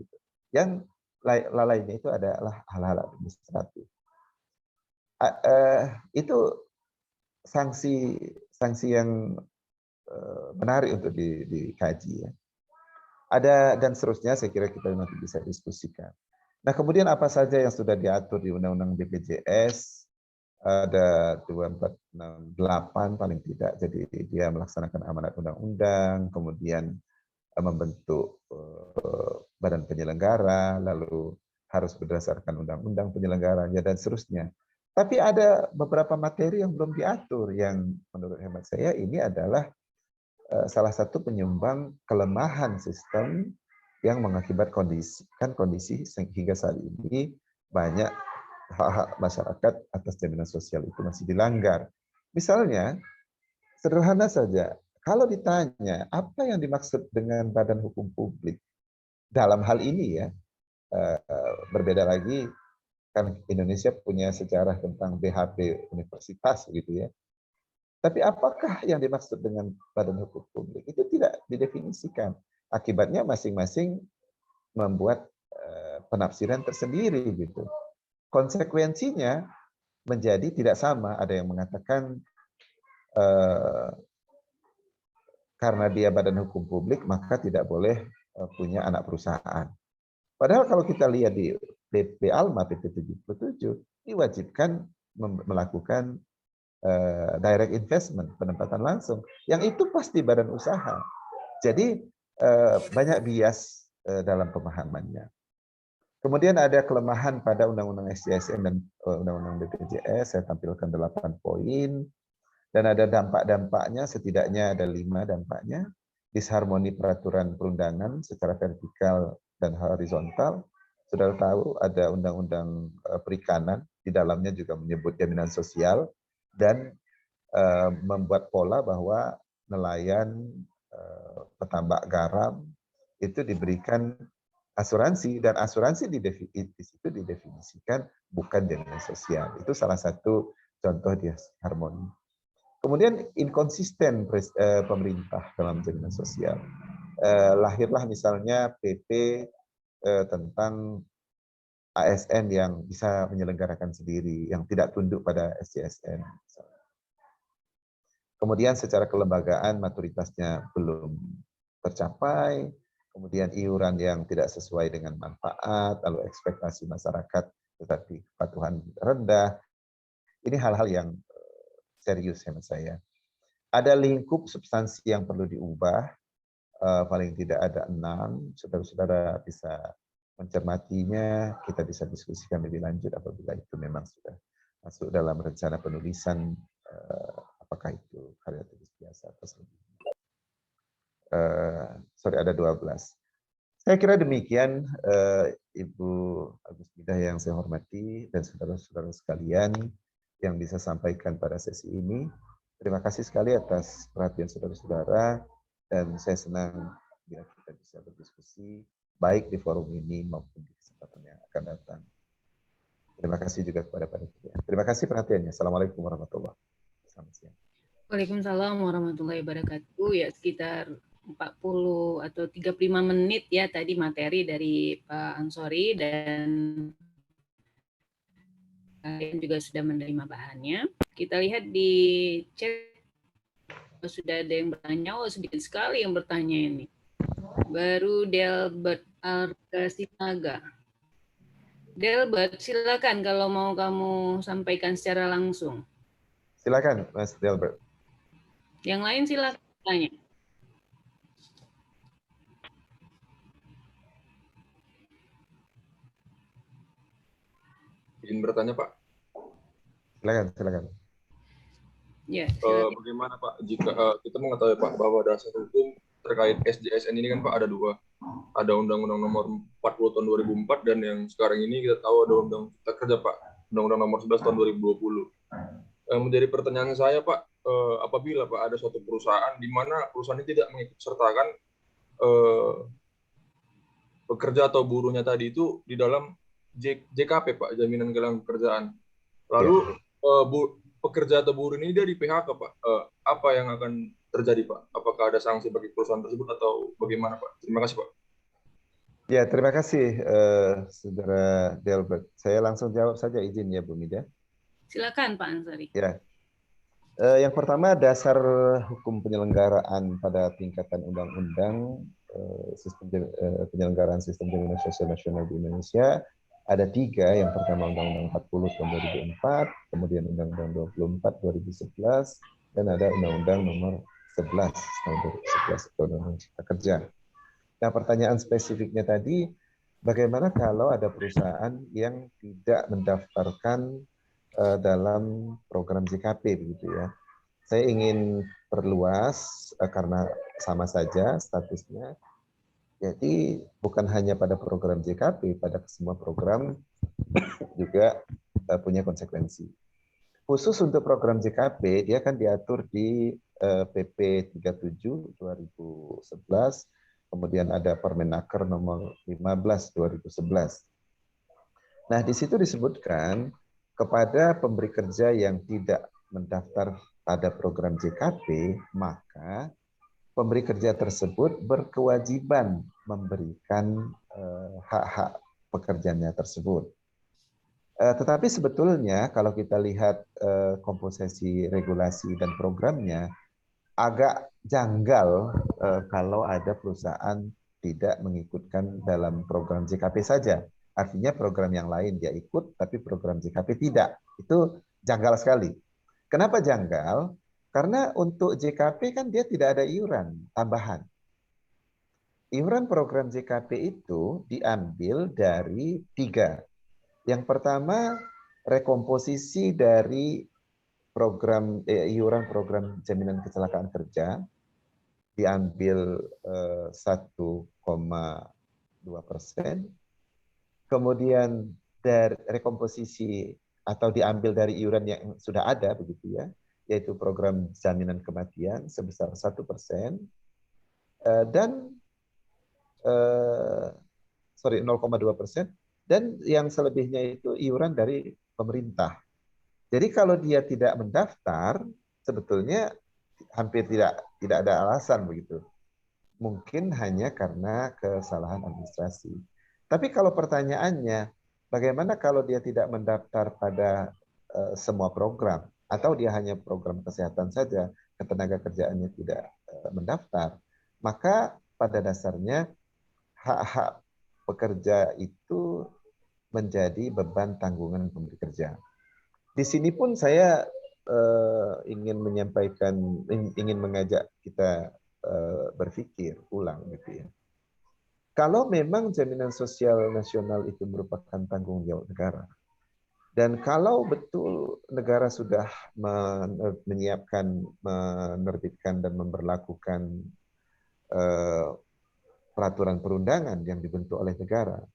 Yang lalainya itu adalah hal-hal administratif. Itu sanksi yang menarik untuk dikaji ya. Ada dan seterusnya, saya kira kita nanti bisa diskusikan. Nah, kemudian apa saja yang sudah diatur di Undang-Undang BPJS? Ada 2468 paling tidak. Jadi dia melaksanakan amanat undang-undang, kemudian membentuk badan penyelenggara, lalu harus berdasarkan undang-undang penyelenggaranya dan seterusnya. Tapi ada beberapa materi yang belum diatur, yang menurut hemat saya ini adalah salah satu penyumbang kelemahan sistem yang mengakibatkan kondisi hingga saat ini banyak hak-hak masyarakat atas jaminan sosial itu masih dilanggar. Misalnya, sederhana saja, kalau ditanya apa yang dimaksud dengan badan hukum publik dalam hal ini ya, berbeda lagi, kan Indonesia punya sejarah tentang BHP universitas gitu ya. Tapi apakah yang dimaksud dengan badan hukum publik? Itu tidak didefinisikan. Akibatnya masing-masing membuat penafsiran tersendiri gitu. Konsekuensinya menjadi tidak sama. Ada yang mengatakan karena dia badan hukum publik maka tidak boleh punya anak perusahaan. Padahal kalau kita lihat di PP Alma PP 77 diwajibkan melakukan direct investment, penempatan langsung, yang itu pasti badan usaha. Jadi banyak bias dalam pemahamannya. Kemudian ada kelemahan pada Undang-Undang SJSN dan Undang-Undang BPJS, saya tampilkan 8 poin, dan ada dampak-dampaknya, setidaknya ada 5 dampaknya. Disharmoni peraturan perundangan secara vertikal dan horizontal. Saudara tahu ada Undang-Undang Perikanan, di dalamnya juga menyebut jaminan sosial, dan membuat pola bahwa nelayan, petambak garam itu diberikan asuransi, dan asuransi di situ didefinisikan bukan jaminan sosial. Itu salah satu contoh disharmoni. Kemudian inkonsisten pemerintah dalam jaminan sosial. Lahirlah misalnya PP tentang ASN yang bisa menyelenggarakan sendiri, yang tidak tunduk pada SJSN. Kemudian secara kelembagaan maturitasnya belum tercapai, kemudian iuran yang tidak sesuai dengan manfaat, lalu ekspektasi masyarakat tetapi kepatuhan rendah. Ini hal-hal yang serius menurut saya. Ada lingkup substansi yang perlu diubah, paling tidak ada 6, saudara-saudara bisa mencermatinya, kita bisa diskusikan lebih lanjut apabila itu memang sudah masuk dalam rencana penulisan, apakah itu karya tulis biasa atau selebihnya. Ada 12. Saya kira demikian, Ibu Agustina yang saya hormati dan saudara-saudara sekalian yang bisa sampaikan pada sesi ini. Terima kasih sekali atas perhatian saudara-saudara, dan saya senang bila kita bisa berdiskusi baik di forum ini maupun di kesempatan yang akan datang. Terima kasih juga kepada panitia. Terima kasih perhatiannya. Assalamualaikum warahmatullahi wabarakatuh. Selamat siang. Waalaikumsalam warahmatullahi wabarakatuh. Ya, sekitar 40 atau 35 menit ya tadi materi dari Pak Ansori, dan kalian juga sudah menerima bahannya. Kita lihat di chat sudah ada yang bertanya. Oh, sedikit sekali yang bertanya ini. Baru Delbert Arkasinaga. Delbert, silakan kalau mau kamu sampaikan secara langsung. Silakan, Mas Delbert. Yang lain silakan tanya. Izin bertanya, Pak. Silakan. Ya, bagaimana Pak jika kita mengetahui Pak bahwa dasar hukum terkait SJSN ini kan Pak ada 2. Ada Undang-Undang Nomor 40 tahun 2004 dan yang sekarang ini kita tahu ada Undang Cipta Kerja Pak. Undang-Undang Nomor 11 tahun 2020. Menjadi pertanyaan saya, Pak, apabila Pak ada suatu perusahaan di mana perusahaan ini tidak mengikut sertakan pekerja atau buruhnya tadi itu di dalam JKP, Pak, jaminan kehilangan pekerjaan. Lalu pekerja atau buruh ini dia di PHK, Pak. Apa yang akan terjadi, Pak? Apakah ada sanksi bagi perusahaan tersebut atau bagaimana, Pak? Terima kasih, Pak. Ya, terima kasih, Saudara Delbert. Saya langsung jawab saja, izin ya, Bu Mida. Silakan, Pak Ansari. Ya, yang pertama dasar hukum penyelenggaraan pada tingkatan undang-undang penyelenggaraan sistem jaminan sosial nasional di Indonesia ada 3. Yang pertama Undang-Undang 40 tahun 2004, kemudian Undang-Undang 24 2011, dan ada Undang-Undang Nomor 11 tahun 2011 Undang-Undang Cipta Kerja. Nah, pertanyaan spesifiknya tadi, bagaimana kalau ada perusahaan yang tidak mendaftarkan dalam program JKP, begitu ya? Saya ingin perluas karena sama saja statusnya. Jadi bukan hanya pada program JKP, pada semua program juga punya konsekuensi. Khusus untuk program JKP, dia kan diatur di PP 37 2011, kemudian ada Permenaker nomor 15 2011. Nah, di situ disebutkan kepada pemberi kerja yang tidak mendaftar pada program JKP, maka pemberi kerja tersebut berkewajiban memberikan hak-hak pekerjaannya tersebut. Tetapi sebetulnya kalau kita lihat komposisi regulasi dan programnya, agak janggal kalau ada perusahaan tidak mengikutkan dalam program JKP saja. Artinya program yang lain dia ikut, tapi program JKP tidak. Itu janggal sekali. Kenapa janggal? Karena untuk JKP kan dia tidak ada iuran tambahan. Iuran program JKP itu diambil dari 3. Yang pertama, rekomposisi dari program iuran program jaminan kecelakaan kerja diambil 1,2%. Kemudian dari rekomposisi atau diambil dari iuran yang sudah ada, begitu ya, yaitu program jaminan kematian sebesar 1%, dan 0,2%, dan yang selebihnya itu iuran dari pemerintah. Jadi kalau dia tidak mendaftar, sebetulnya hampir tidak ada alasan begitu. Mungkin hanya karena kesalahan administrasi. Tapi kalau pertanyaannya, bagaimana kalau dia tidak mendaftar pada semua program, atau dia hanya program kesehatan saja, ketenaga kerjaannya tidak mendaftar, maka pada dasarnya hak-hak pekerja itu menjadi beban tanggungan pemberi kerja. Di sini pun saya ingin mengajak kita berpikir ulang, gitu ya. Kalau memang jaminan sosial nasional itu merupakan tanggung jawab negara, dan kalau betul negara sudah menyiapkan, menerbitkan dan memberlakukan peraturan perundangan yang dibentuk oleh negara,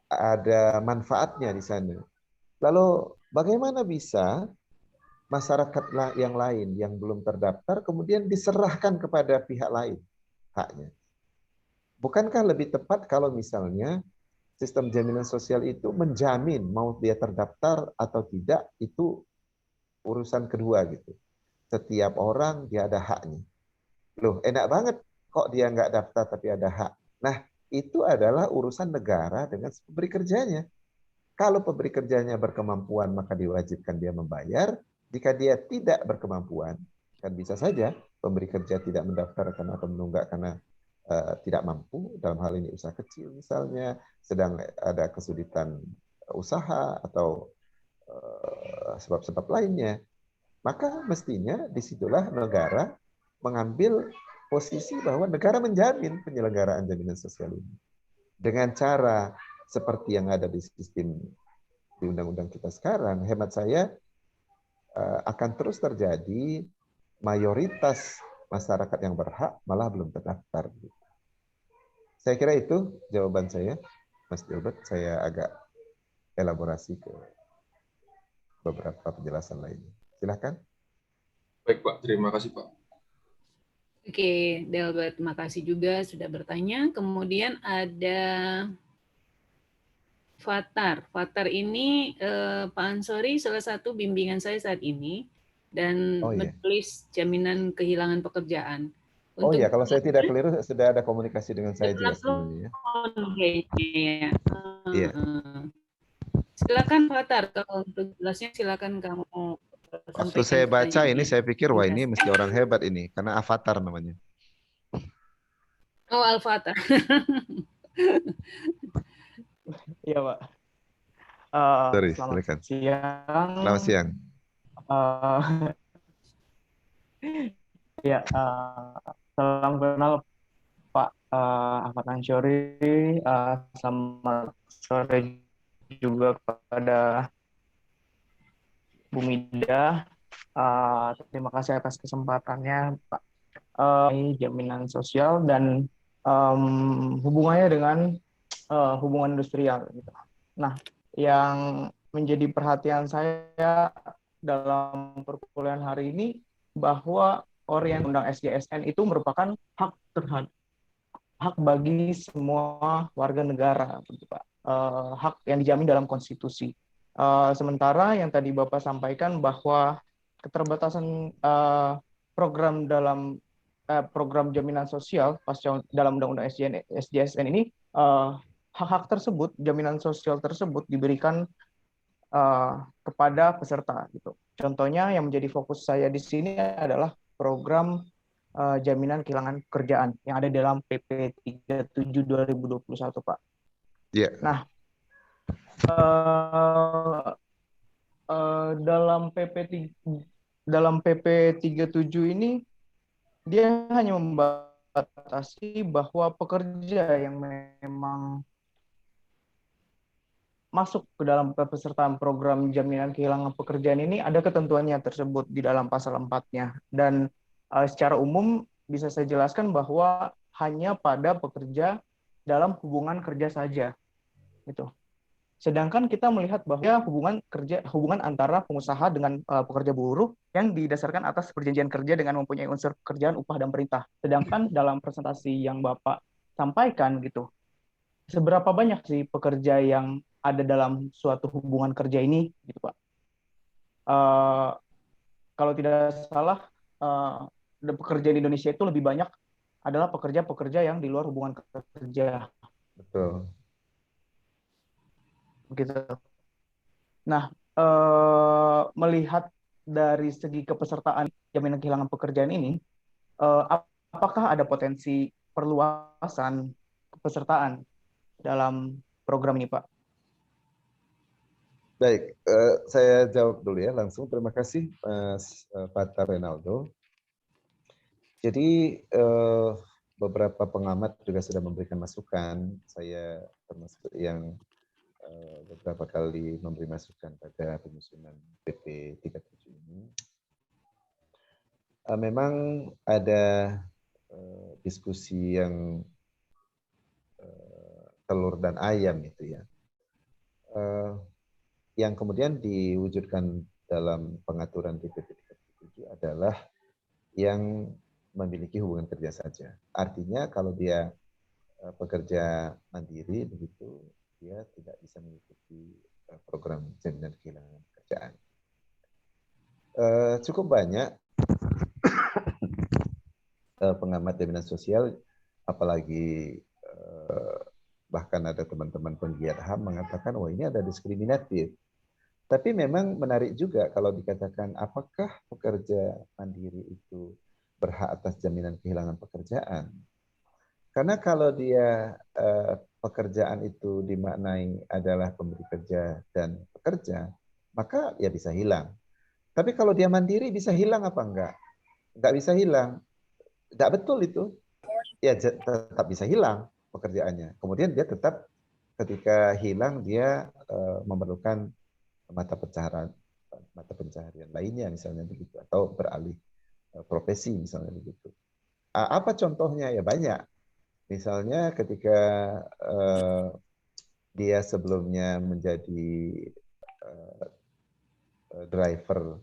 ada manfaatnya di sana. Lalu bagaimana bisa masyarakat yang lain yang belum terdaftar kemudian diserahkan kepada pihak lain haknya? Bukankah lebih tepat kalau misalnya sistem jaminan sosial itu menjamin mau dia terdaftar atau tidak itu urusan kedua gitu. Setiap orang dia ada haknya. Loh, enak banget kok dia nggak daftar tapi ada hak. Nah, itu adalah urusan negara dengan pemberi kerjanya. Kalau pemberi kerjanya berkemampuan, maka diwajibkan dia membayar. Jika dia tidak berkemampuan, kan bisa saja pemberi kerja tidak mendaftarkan atau menunggak karena tidak mampu, dalam hal ini usaha kecil misalnya, sedang ada kesulitan usaha atau sebab-sebab lainnya. Maka mestinya disitulah negara mengambil posisi bahwa negara menjamin penyelenggaraan jaminan sosial ini. Dengan cara seperti yang ada di sistem di undang-undang kita sekarang, hemat saya akan terus terjadi mayoritas masyarakat yang berhak malah belum terdaftar. Saya kira itu jawaban saya, Mas Gilbert. Saya agak elaborasi ke beberapa penjelasan lainnya. Silakan. Baik Pak, terima kasih Pak. Oke, Delbert, terima kasih juga sudah bertanya. Kemudian ada Fatar. Fatar ini Pak Ansori salah satu bimbingan saya saat ini dan Oh iya. menulis jaminan kehilangan pekerjaan. Oh Untuk iya, kalau saya tidak keliru sudah ada komunikasi dengan saya juga sebelumnya ya. kayaknya. Iya. Silakan Fatar, kalau untuk jelasnya silakan kamu Waktu sampaikan saya baca ini pertanyaannya. saya pikir wah ini Ringkas. mesti orang hebat ini karena avatar namanya. Oh, Al-Fatar. Iya, Pak. Sorry, Selamat silakan. siang. Selamat siang. Ya, salam kenal Pak Ahmad Ansyori. Selamat sore juga kepada Bu Mida. Terima kasih atas kesempatannya, Pak. Ini jaminan sosial dan hubungannya dengan hubungan industrial. Gitu. Nah, yang menjadi perhatian saya dalam perkuliahan hari ini bahwa orientasi undang SJSN itu merupakan hak bagi semua warga negara, Pak. Hak yang dijamin dalam konstitusi. Sementara yang tadi Bapak sampaikan bahwa keterbatasan program dalam program jaminan sosial pasca dalam undang-undang SJSN ini hak-hak tersebut, jaminan sosial tersebut diberikan kepada peserta gitu. Contohnya yang menjadi fokus saya di sini adalah program jaminan kehilangan pekerjaan yang ada dalam PP 37 2021, Pak. Iya. Nah, dalam PP 37 ini dia hanya membatasi bahwa pekerja yang memang masuk ke dalam pesertaan program jaminan kehilangan pekerjaan ini ada ketentuannya tersebut di dalam pasal 4-nya. Dan secara umum bisa saya jelaskan bahwa hanya pada pekerja dalam hubungan kerja saja. Gitu. Sedangkan kita melihat bahwa hubungan antara pengusaha dengan pekerja buruh yang didasarkan atas perjanjian kerja dengan mempunyai unsur pekerjaan, upah, dan perintah. Sedangkan dalam presentasi yang Bapak sampaikan gitu, seberapa banyak sih pekerja yang ada dalam suatu hubungan kerja ini, gitu Pak? Kalau tidak salah, pekerja di Indonesia itu lebih banyak adalah pekerja-pekerja yang di luar hubungan kerja. Betul. Begitu. Nah, melihat dari segi kepesertaan jaminan kehilangan pekerjaan ini, apakah ada potensi perluasan kepesertaan dalam program ini, Pak? Baik, saya jawab dulu ya langsung. Terima kasih Mas Fatar Renaldo. Jadi beberapa pengamat juga sudah memberikan masukan. Saya termasuk yang beberapa kali memberi masukan pada penyusunan PP 37 ini. Memang ada diskusi yang telur dan ayam itu ya. Yang kemudian diwujudkan dalam pengaturan di PP 37 adalah yang memiliki hubungan kerja saja. Artinya kalau dia pekerja mandiri begitu, dia tidak bisa mengikuti program jaminan kehilangan pekerjaan. Cukup banyak pengamat jaminan sosial, apalagi bahkan ada teman-teman penggiat HAM mengatakan, wah ini ada diskriminatif. Tapi memang menarik juga kalau dikatakan apakah pekerja mandiri itu berhak atas jaminan kehilangan pekerjaan. Karena kalau dia pekerjaan itu dimaknai adalah pemberi kerja dan pekerja, maka ya bisa hilang. Tapi kalau dia mandiri bisa hilang apa enggak? Enggak bisa hilang. Enggak betul itu. Ya tetap bisa hilang pekerjaannya. Kemudian dia tetap ketika hilang dia memerlukan mata pencaharian lainnya misalnya begitu, atau beralih profesi misalnya begitu. Apa contohnya? Ya banyak. Misalnya ketika dia sebelumnya menjadi driver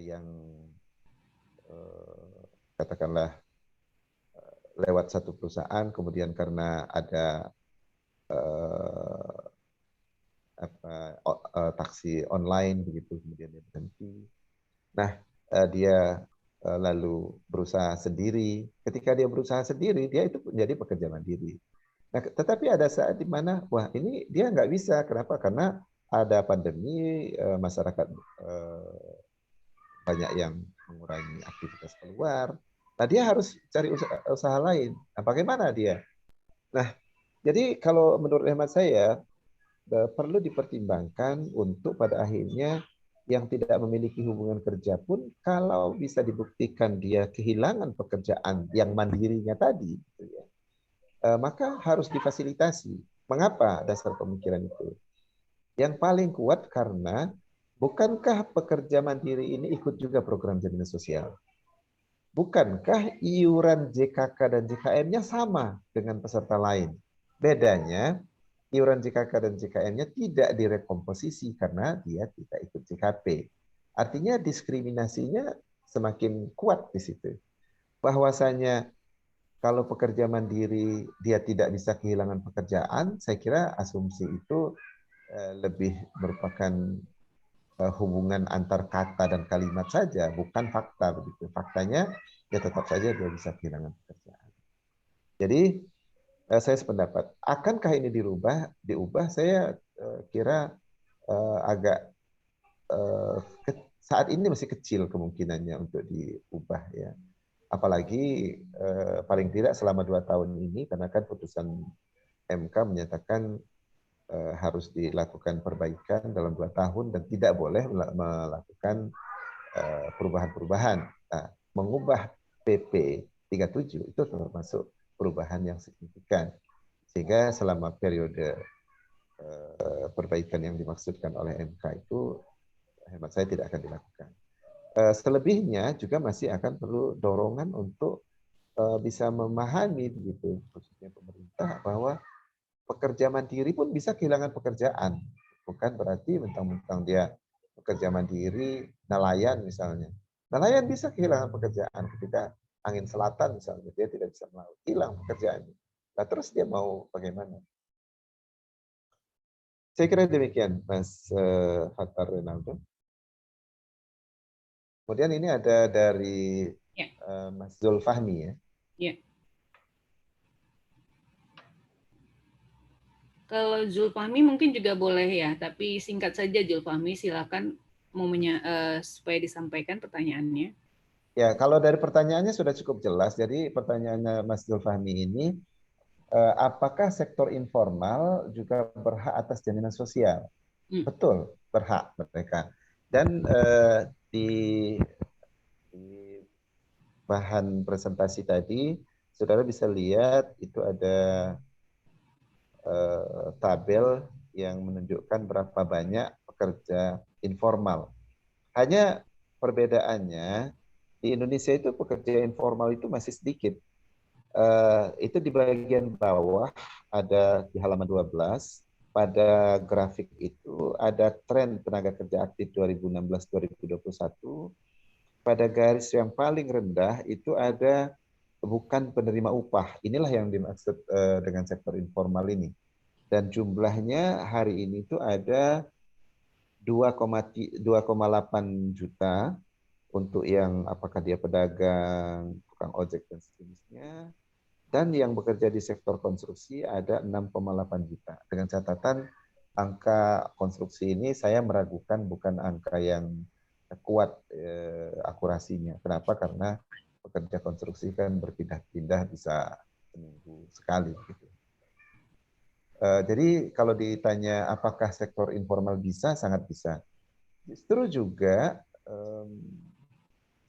yang katakanlah lewat satu perusahaan, kemudian karena ada taksi online begitu, kemudian dia berhenti. Nah, dia lalu berusaha sendiri. Ketika dia berusaha sendiri, dia itu menjadi pekerja mandiri. Nah, tetapi ada saat di mana, wah ini dia nggak bisa. Kenapa? Karena ada pandemi, masyarakat banyak yang mengurangi aktivitas keluar. Nah, dia harus cari usaha lain. Nah, bagaimana dia? Nah, jadi kalau menurut hemat saya, perlu dipertimbangkan untuk pada akhirnya yang tidak memiliki hubungan kerja pun kalau bisa dibuktikan dia kehilangan pekerjaan yang mandirinya tadi, gitu ya, maka harus difasilitasi. Mengapa dasar pemikiran itu? Yang paling kuat karena bukankah pekerja mandiri ini ikut juga program jaminan sosial? Bukankah iuran JKK dan JKN-nya sama dengan peserta lain? Bedanya, iuran JKK dan JKN-nya tidak direkomposisi karena dia tidak ikut JKP. Artinya diskriminasinya semakin kuat di situ. Bahwasanya kalau pekerja mandiri dia tidak bisa kehilangan pekerjaan, saya kira asumsi itu lebih merupakan hubungan antar kata dan kalimat saja, bukan fakta begitu. Faktanya ya tetap saja dia bisa kehilangan pekerjaan. Jadi saya sependapat, akankah ini diubah? Saya kira agak saat ini masih kecil kemungkinannya untuk diubah ya. Apalagi paling tidak selama 2 tahun ini, karena kan putusan MK menyatakan harus dilakukan perbaikan dalam 2 tahun dan tidak boleh melakukan perubahan-perubahan. Nah, mengubah PP 37 itu termasuk perubahan yang signifikan. Sehingga selama periode perbaikan yang dimaksudkan oleh MK itu hemat saya tidak akan dilakukan. Selebihnya juga masih akan perlu dorongan untuk bisa memahami begitu, khususnya pemerintah, bahwa pekerja mandiri pun bisa kehilangan pekerjaan. Bukan berarti mentang-mentang dia pekerja mandiri, nelayan misalnya. Nelayan bisa kehilangan pekerjaan ketika angin selatan misalnya, dia tidak bisa melaut, hilang pekerjaannya. Nah, terus dia mau bagaimana? Saya kira demikian, Mas Fathar Renaldo. Kemudian ini ada dari Mas Zulfahmi ya. Ya. Kalau Zulfahmi mungkin juga boleh ya, tapi singkat saja Zulfahmi, silakan supaya disampaikan pertanyaannya. Ya, kalau dari pertanyaannya sudah cukup jelas. Jadi pertanyaannya Mas Zulfahmi ini, apakah sektor informal juga berhak atas jaminan sosial? Betul, berhak mereka. Dan di bahan presentasi tadi, saudara bisa lihat itu ada tabel yang menunjukkan berapa banyak pekerja informal. Hanya perbedaannya di Indonesia itu pekerja informal itu masih sedikit. Itu di bagian bawah ada di halaman 12. Pada grafik itu ada tren tenaga kerja aktif 2016-2021. Pada garis yang paling rendah itu ada bukan penerima upah. Inilah yang dimaksud dengan sektor informal ini. Dan jumlahnya hari ini itu ada 2,8 juta untuk yang apakah dia pedagang, tukang ojek dan sejenisnya. Dan yang bekerja di sektor konstruksi ada 6,8 juta. Dengan catatan angka konstruksi ini saya meragukan bukan angka yang kuat akurasinya. Kenapa? Karena pekerja konstruksi kan berpindah-pindah bisa seminggu sekali. Gitu. Jadi kalau ditanya apakah sektor informal bisa, sangat bisa. Justru juga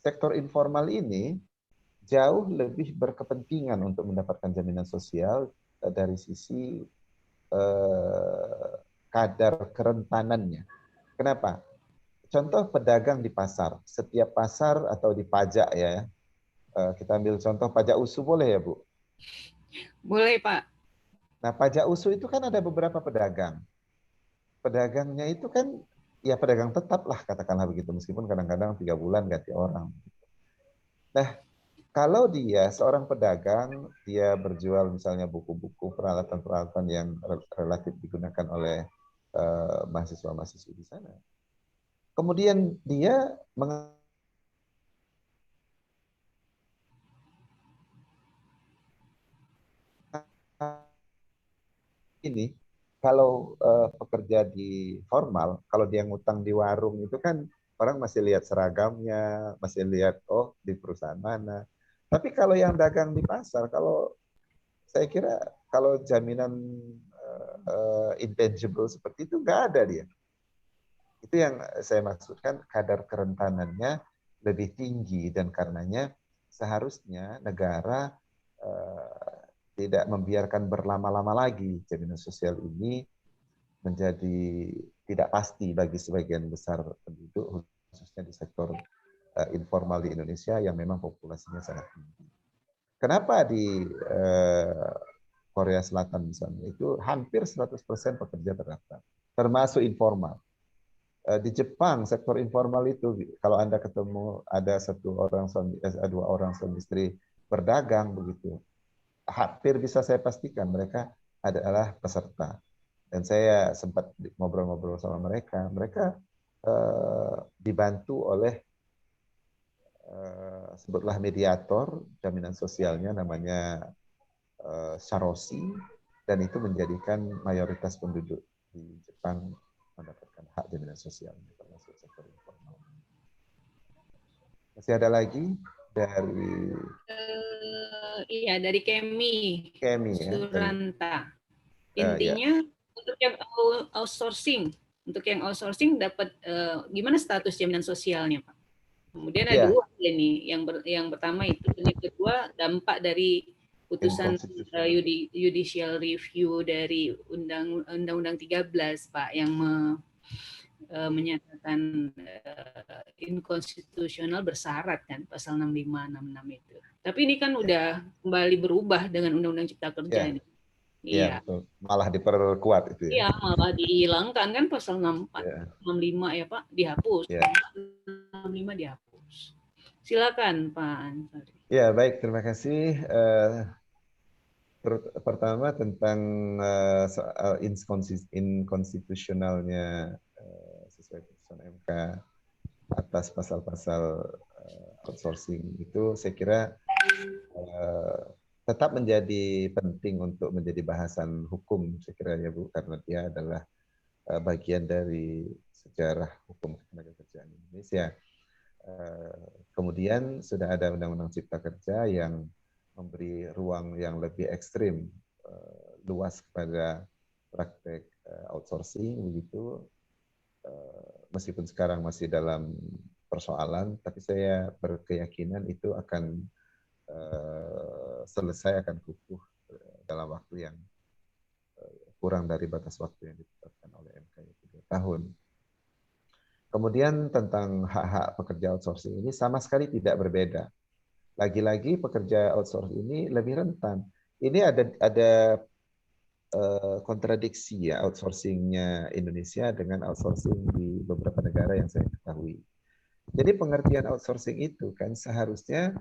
sektor informal ini jauh lebih berkepentingan untuk mendapatkan jaminan sosial dari sisi kadar kerentanannya. Kenapa? Contoh pedagang di pasar, setiap pasar atau di pajak ya, kita ambil contoh pajak USU boleh ya Bu? Boleh Pak. Nah, pajak usuh itu kan ada beberapa pedagang. Pedagangnya itu kan ya pedagang tetap lah katakanlah begitu, meskipun kadang-kadang 3 bulan ganti orang. Nah, kalau dia seorang pedagang, dia berjual misalnya buku-buku, peralatan-peralatan yang relatif digunakan oleh mahasiswa-mahasiswa di sana. Kemudian dia ini kalau pekerja di formal, kalau dia ngutang di warung itu kan orang masih lihat seragamnya, masih lihat oh di perusahaan mana. Tapi kalau yang dagang di pasar, kalau saya kira kalau jaminan intangible seperti itu nggak ada dia. Itu yang saya maksudkan, kadar kerentanannya lebih tinggi dan karenanya seharusnya negara tidak membiarkan berlama-lama lagi jaminan sosial ini menjadi tidak pasti bagi sebagian besar penduduk, khususnya di sektor informal di Indonesia yang memang populasinya sangat tinggi. Kenapa di Korea Selatan misalnya itu hampir 100% pekerja terdaftar, termasuk informal. Di Jepang sektor informal itu kalau Anda ketemu ada dua orang suami istri berdagang begitu, hampir bisa saya pastikan mereka adalah peserta. Dan saya sempat ngobrol-ngobrol sama mereka, mereka dibantu oleh sebutlah mediator jaminan sosialnya namanya Saroshi, dan itu menjadikan mayoritas penduduk di Jepang mendapatkan hak jaminan sosial termasuk sektor informal. Masih ada lagi dari Iya, dari Kemi ya, Suranta. ya. Intinya untuk yang outsourcing dapat gimana status jaminan sosialnya, Pak? Kemudian ada Ya. dua ini, yang pertama itu, dan yang kedua dampak dari putusan judicial review dari Undang-Undang 13, Pak, yang menyatakan inkonstitusional bersyarat kan, pasal 65, 66 itu. Tapi ini kan udah kembali berubah dengan Undang-Undang Cipta Kerja ini. Iya, betul. Malah diperkuat itu ya. Iya, malah dihilangkan kan pasal 64, ya. 65 ya Pak, dihapus. Ya. 65 dihapus. Silakan Pak Ansari. Ya, baik, terima kasih. Pertama tentang soal inkonstitusionalnya sesuai putusan MK atas pasal-pasal outsourcing itu, saya kira tetap menjadi penting untuk menjadi bahasan hukum, saya kira ya Bu, karena dia adalah bagian dari sejarah hukum ketenagakerjaan Indonesia. Kemudian sudah ada Undang-Undang Cipta Kerja yang memberi ruang yang lebih ekstrim, luas kepada praktek outsourcing begitu. Meskipun sekarang masih dalam persoalan, tapi saya berkeyakinan itu akan selesai, akan kukuh dalam waktu yang kurang dari batas waktu yang ditetapkan oleh MK, yaitu 2 tahun. Kemudian tentang hak-hak pekerja outsourcing ini sama sekali tidak berbeda. Lagi-lagi pekerja outsourcing ini lebih rentan. Ini ada kontradiksi ya outsourcingnya Indonesia dengan outsourcing di beberapa negara yang saya ketahui. Jadi pengertian outsourcing itu kan seharusnya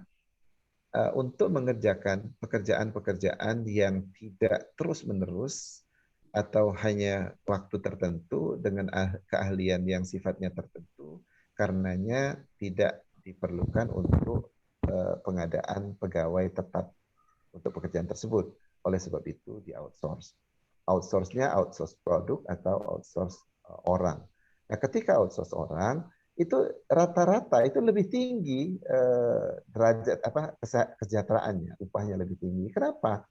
untuk mengerjakan pekerjaan-pekerjaan yang tidak terus-menerus atau hanya waktu tertentu dengan keahlian yang sifatnya tertentu, karenanya tidak diperlukan untuk pengadaan pegawai tetap untuk pekerjaan tersebut. Oleh sebab itu di outsource. Outsource-nya outsource produk atau outsource orang. Nah, ketika outsource orang, itu rata-rata itu lebih tinggi derajat kesejahteraannya, upahnya lebih tinggi. Kenapa?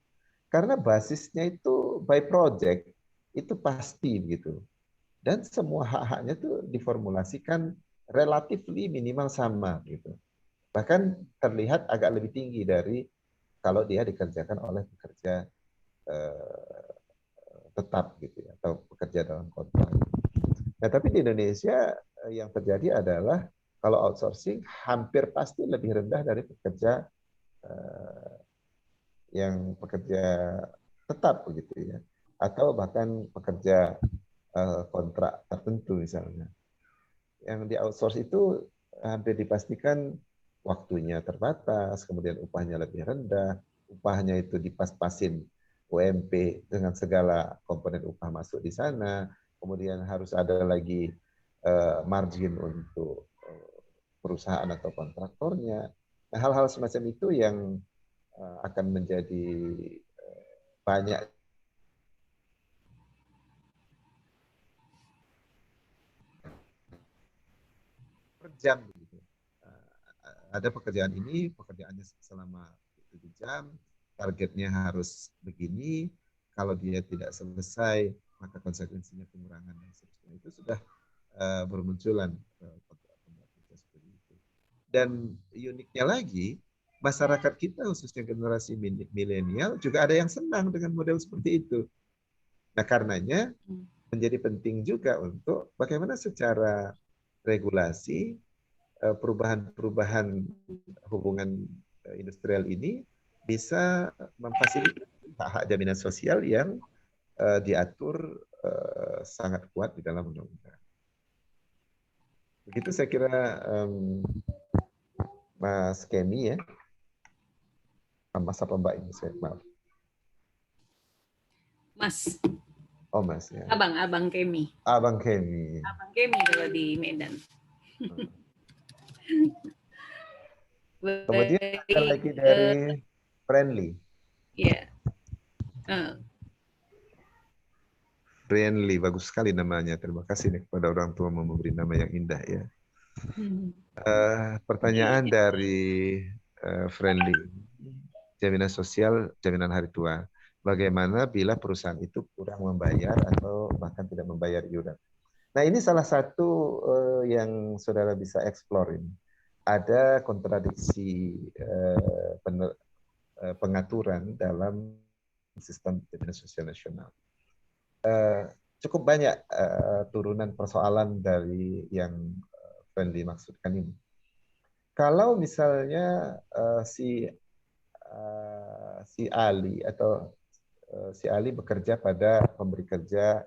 Karena basisnya itu by project, itu pasti gitu. Dan semua hak-haknya itu diformulasikan relatively minimal sama gitu. Bahkan terlihat agak lebih tinggi dari kalau dia dikerjakan oleh pekerja tetap gitu ya, atau pekerja dalam kontrak. Nah, tapi di Indonesia yang terjadi adalah kalau outsourcing hampir pasti lebih rendah dari pekerja yang pekerja tetap begitu ya, atau bahkan pekerja kontrak tertentu misalnya. Yang di outsource itu hampir dipastikan waktunya terbatas, kemudian upahnya lebih rendah, upahnya itu dipas-pasin UMP dengan segala komponen upah masuk di sana, kemudian harus ada lagi margin untuk perusahaan atau kontraktornya. Nah, hal-hal semacam itu yang akan menjadi banyak per jam begitu. Ada pekerjaan ini, pekerjaannya selama 7 jam, targetnya harus begini, kalau dia tidak selesai, maka konsekuensinya pengurangan dan seterusnya. Itu sudah bermunculan kontrak-kontrak kerja seperti itu. Dan uniknya lagi, masyarakat kita khususnya generasi milenial juga ada yang senang dengan model seperti itu. Nah, karenanya menjadi penting juga untuk bagaimana secara regulasi perubahan-perubahan hubungan industrial ini bisa memfasilitasi hak-hak jaminan sosial yang diatur sangat kuat di dalam undang-undang. Begitu saya kira Mas Kenny ya. Mas apa Mbak ini? Maaf. Mas. Oh Mas ya. Abang Kemi. Abang Kemi. Abang Kemi kalau di Medan. Kemudian ada lagi dari Friendly. Iya. Friendly, bagus sekali namanya. Terima kasih nih kepada orang tua memberi nama yang indah ya. Pertanyaan dari Friendly. Jaminan sosial, jaminan hari tua. Bagaimana bila perusahaan itu kurang membayar atau bahkan tidak membayar iuran? Nah, ini salah satu yang saudara bisa explore ini. Ada kontradiksi pengaturan dalam sistem jaminan sosial nasional. Cukup banyak turunan persoalan dari yang Friendly maksudkan ini. Kalau misalnya si Ali atau si Ali bekerja pada pemberi kerja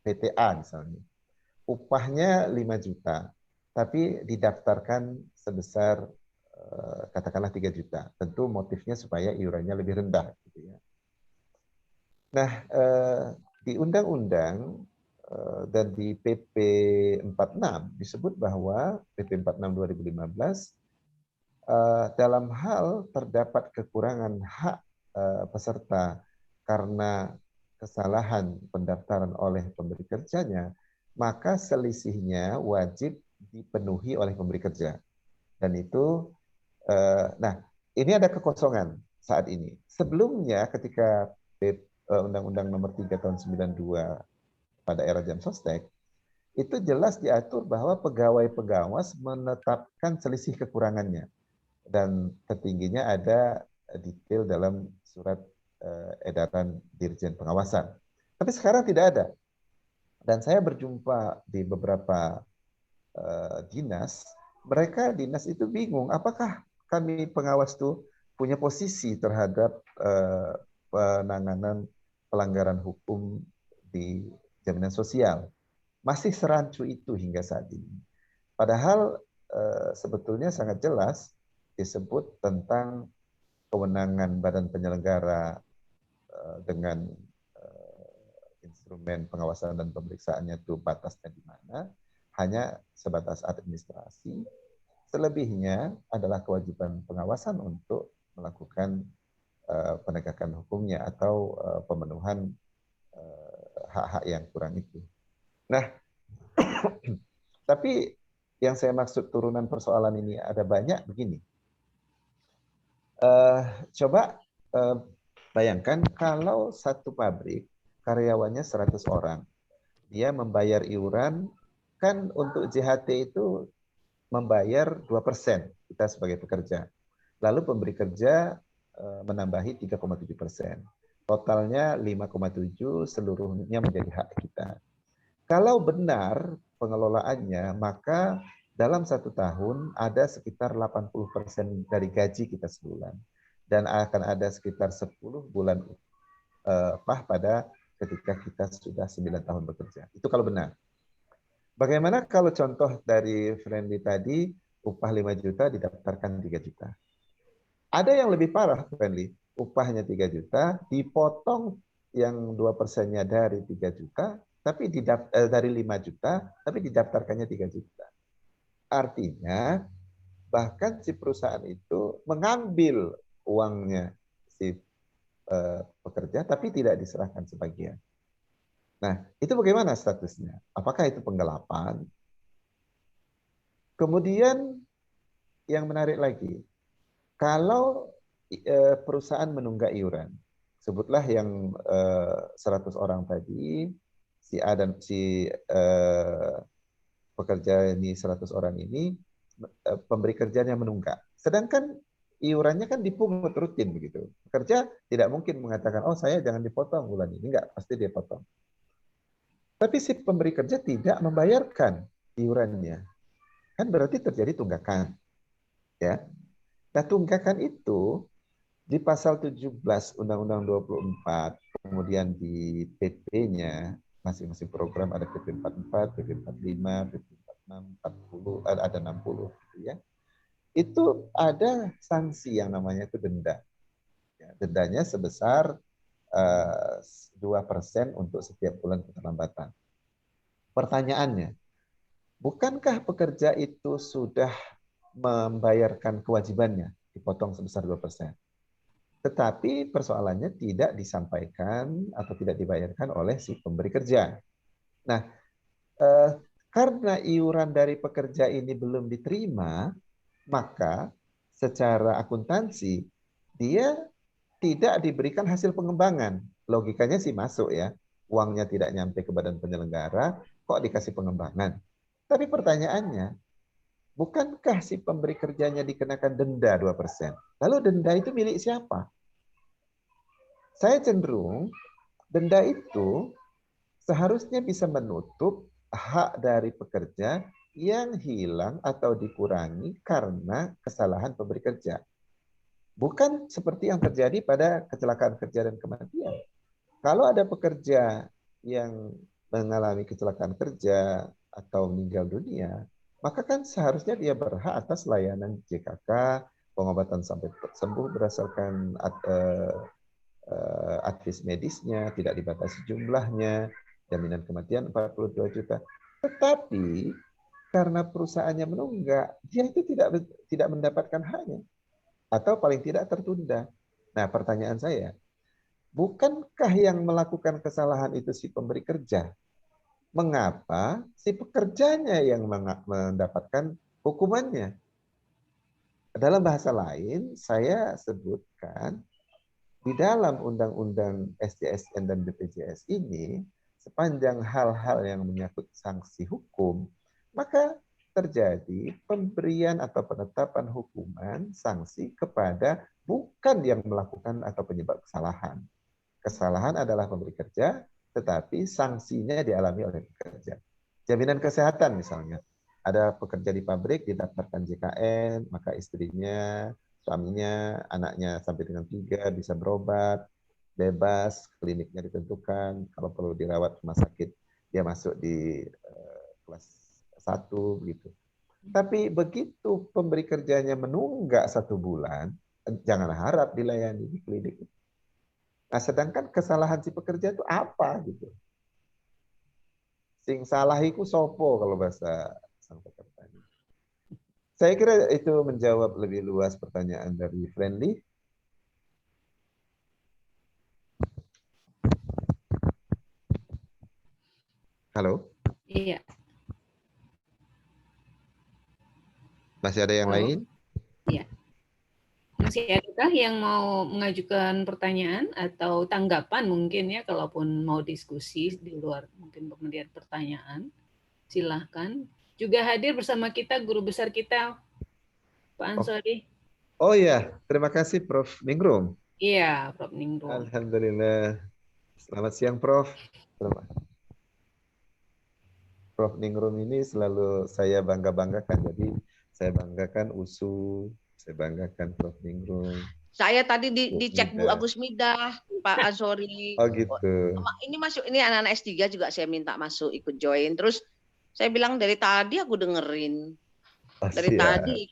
PTA misalnya, upahnya 5 juta, tapi didaftarkan sebesar katakanlah 3 juta. Tentu motifnya supaya iurannya lebih rendah. Gitu ya. Nah, di undang-undang dan di PP 46 disebut bahwa PP 46 2015 dalam hal terdapat kekurangan hak peserta karena kesalahan pendaftaran oleh pemberi kerjanya, maka selisihnya wajib dipenuhi oleh pemberi kerja. Dan itu, nah ini ada kekosongan saat ini. Sebelumnya ketika Undang-Undang Nomor 3 Tahun 92 pada era Jam Sostek, itu jelas diatur bahwa pegawai-pengawas menetapkan selisih kekurangannya. Dan tertingginya ada detail dalam surat edaran Dirjen Pengawasan. Tapi sekarang tidak ada. Dan saya berjumpa di beberapa dinas, dinas itu bingung, apakah kami pengawas itu punya posisi terhadap penanganan pelanggaran hukum di jaminan sosial. Masih serancu itu hingga saat ini. Padahal sebetulnya sangat jelas disebut tentang kewenangan badan penyelenggara dengan instrumen pengawasan dan pemeriksaannya itu batasnya di mana, hanya sebatas administrasi. Selebihnya adalah kewajiban pengawasan untuk melakukan penegakan hukumnya atau pemenuhan hak-hak yang kurang itu. Nah, tapi yang saya maksud turunan persoalan ini ada banyak begini. Coba bayangkan kalau satu pabrik karyawannya 100 orang, dia membayar iuran, kan untuk JHT itu membayar 2% kita sebagai pekerja. Lalu pemberi kerja menambahi 3,7%. Totalnya 5,7, seluruhnya menjadi hak kita. Kalau benar pengelolaannya, maka dalam 1 tahun ada sekitar 80% dari gaji kita sebulan. Dan akan ada sekitar 10 bulan pada ketika kita sudah 9 tahun bekerja. Itu kalau benar. Bagaimana kalau contoh dari Friendly tadi, upah 5 juta didaftarkan 3 juta. Ada yang lebih parah, Friendly. Upahnya 3 juta, dipotong yang 2%-nya dari 3 juta, tapi dari 5 juta, tapi didaftarkannya 3 juta. Artinya, bahkan si perusahaan itu mengambil uangnya si pekerja, tapi tidak diserahkan sebagian. Nah, itu bagaimana statusnya? Apakah itu penggelapan? Kemudian yang menarik lagi, kalau perusahaan menunggak iuran, sebutlah yang 100 orang tadi, si A dan si pekerja ini 100 orang ini, pemberi kerjanya menunggak. Sedangkan iurannya kan dipungut rutin begitu. Pekerja tidak mungkin mengatakan, oh saya jangan dipotong bulan ini. Enggak, pasti dia potong. Tapi si pemberi kerja tidak membayarkan iurannya. Kan berarti terjadi tunggakan. Ya. Nah, tunggakan itu di pasal 17 Undang-Undang 24, kemudian di PP-nya, masing-masing program ada PP 44, PP 45, PP 46, 40, ada 60 gitu ya. Itu ada sanksi yang namanya itu denda. Ya, dendanya sebesar 2% untuk setiap bulan keterlambatan. Pertanyaannya, bukankah pekerja itu sudah membayarkan kewajibannya dipotong sebesar 2%? Tetapi persoalannya tidak disampaikan atau tidak dibayarkan oleh si pemberi kerja. Nah, karena iuran dari pekerja ini belum diterima, maka secara akuntansi dia tidak diberikan hasil pengembangan. Logikanya sih masuk ya. Uangnya tidak nyampe ke badan penyelenggara, kok dikasih pengembangan. Tapi pertanyaannya, bukankah si pemberi kerjanya dikenakan denda 2%? Lalu denda itu milik siapa? Saya cenderung denda itu seharusnya bisa menutup hak dari pekerja yang hilang atau dikurangi karena kesalahan pemberi kerja. Bukan seperti yang terjadi pada kecelakaan kerja dan kematian. Kalau ada pekerja yang mengalami kecelakaan kerja atau meninggal dunia, maka kan seharusnya dia berhak atas layanan JKK, pengobatan sampai sembuh berdasarkan advis medisnya, tidak dibatasi jumlahnya, jaminan kematian 42 juta. Tetapi karena perusahaannya menunggak, dia itu tidak mendapatkan haknya. Atau paling tidak tertunda. Nah, pertanyaan saya, bukankah yang melakukan kesalahan itu si pemberi kerja? Mengapa si pekerjanya yang mendapatkan hukumannya? Dalam bahasa lain, saya sebutkan di dalam Undang-Undang SJSN dan BPJS ini, sepanjang hal-hal yang menyangkut sanksi hukum, maka terjadi pemberian atau penetapan hukuman sanksi kepada bukan yang melakukan atau penyebab kesalahan. Kesalahan adalah pemberi kerja, tetapi sanksinya dialami oleh pekerja. Jaminan kesehatan misalnya, ada pekerja di pabrik didaftarkan JKN, maka istrinya, suaminya, anaknya sampai dengan 3 bisa berobat, bebas, kliniknya ditentukan, kalau perlu dirawat rumah sakit, dia masuk di kelas 1 begitu. Tapi begitu pemberi kerjanya menunggak 1 bulan, jangan harap dilayani di klinik. Nah, sedangkan kesalahan si pekerja itu apa gitu? Sing salahiku sopo kalau bahasa sang pekerja. Saya kira itu menjawab lebih luas pertanyaan dari Friendly. Halo? Iya. Masih ada yang lain? Iya. Masih adakah yang mau mengajukan pertanyaan atau tanggapan mungkin ya, kalaupun mau diskusi di luar mungkin kemudian pertanyaan, silahkan. Juga hadir bersama kita guru besar kita, Pak Ansori. Oh iya, terima kasih Prof. Ningrum. Iya, Prof. Ningrum. Alhamdulillah. Selamat siang Prof. Prof. Ningrum ini selalu saya bangga-banggakan. Jadi saya banggakan USU, saya banggakan Prof. Ningrum. Saya tadi dicek Bu Agusmida. Pak Ansori. Oh gitu. Ini masuk, ini anak-anak S3 juga saya minta masuk ikut join. Terus saya bilang dari tadi aku dengerin. Dari tadi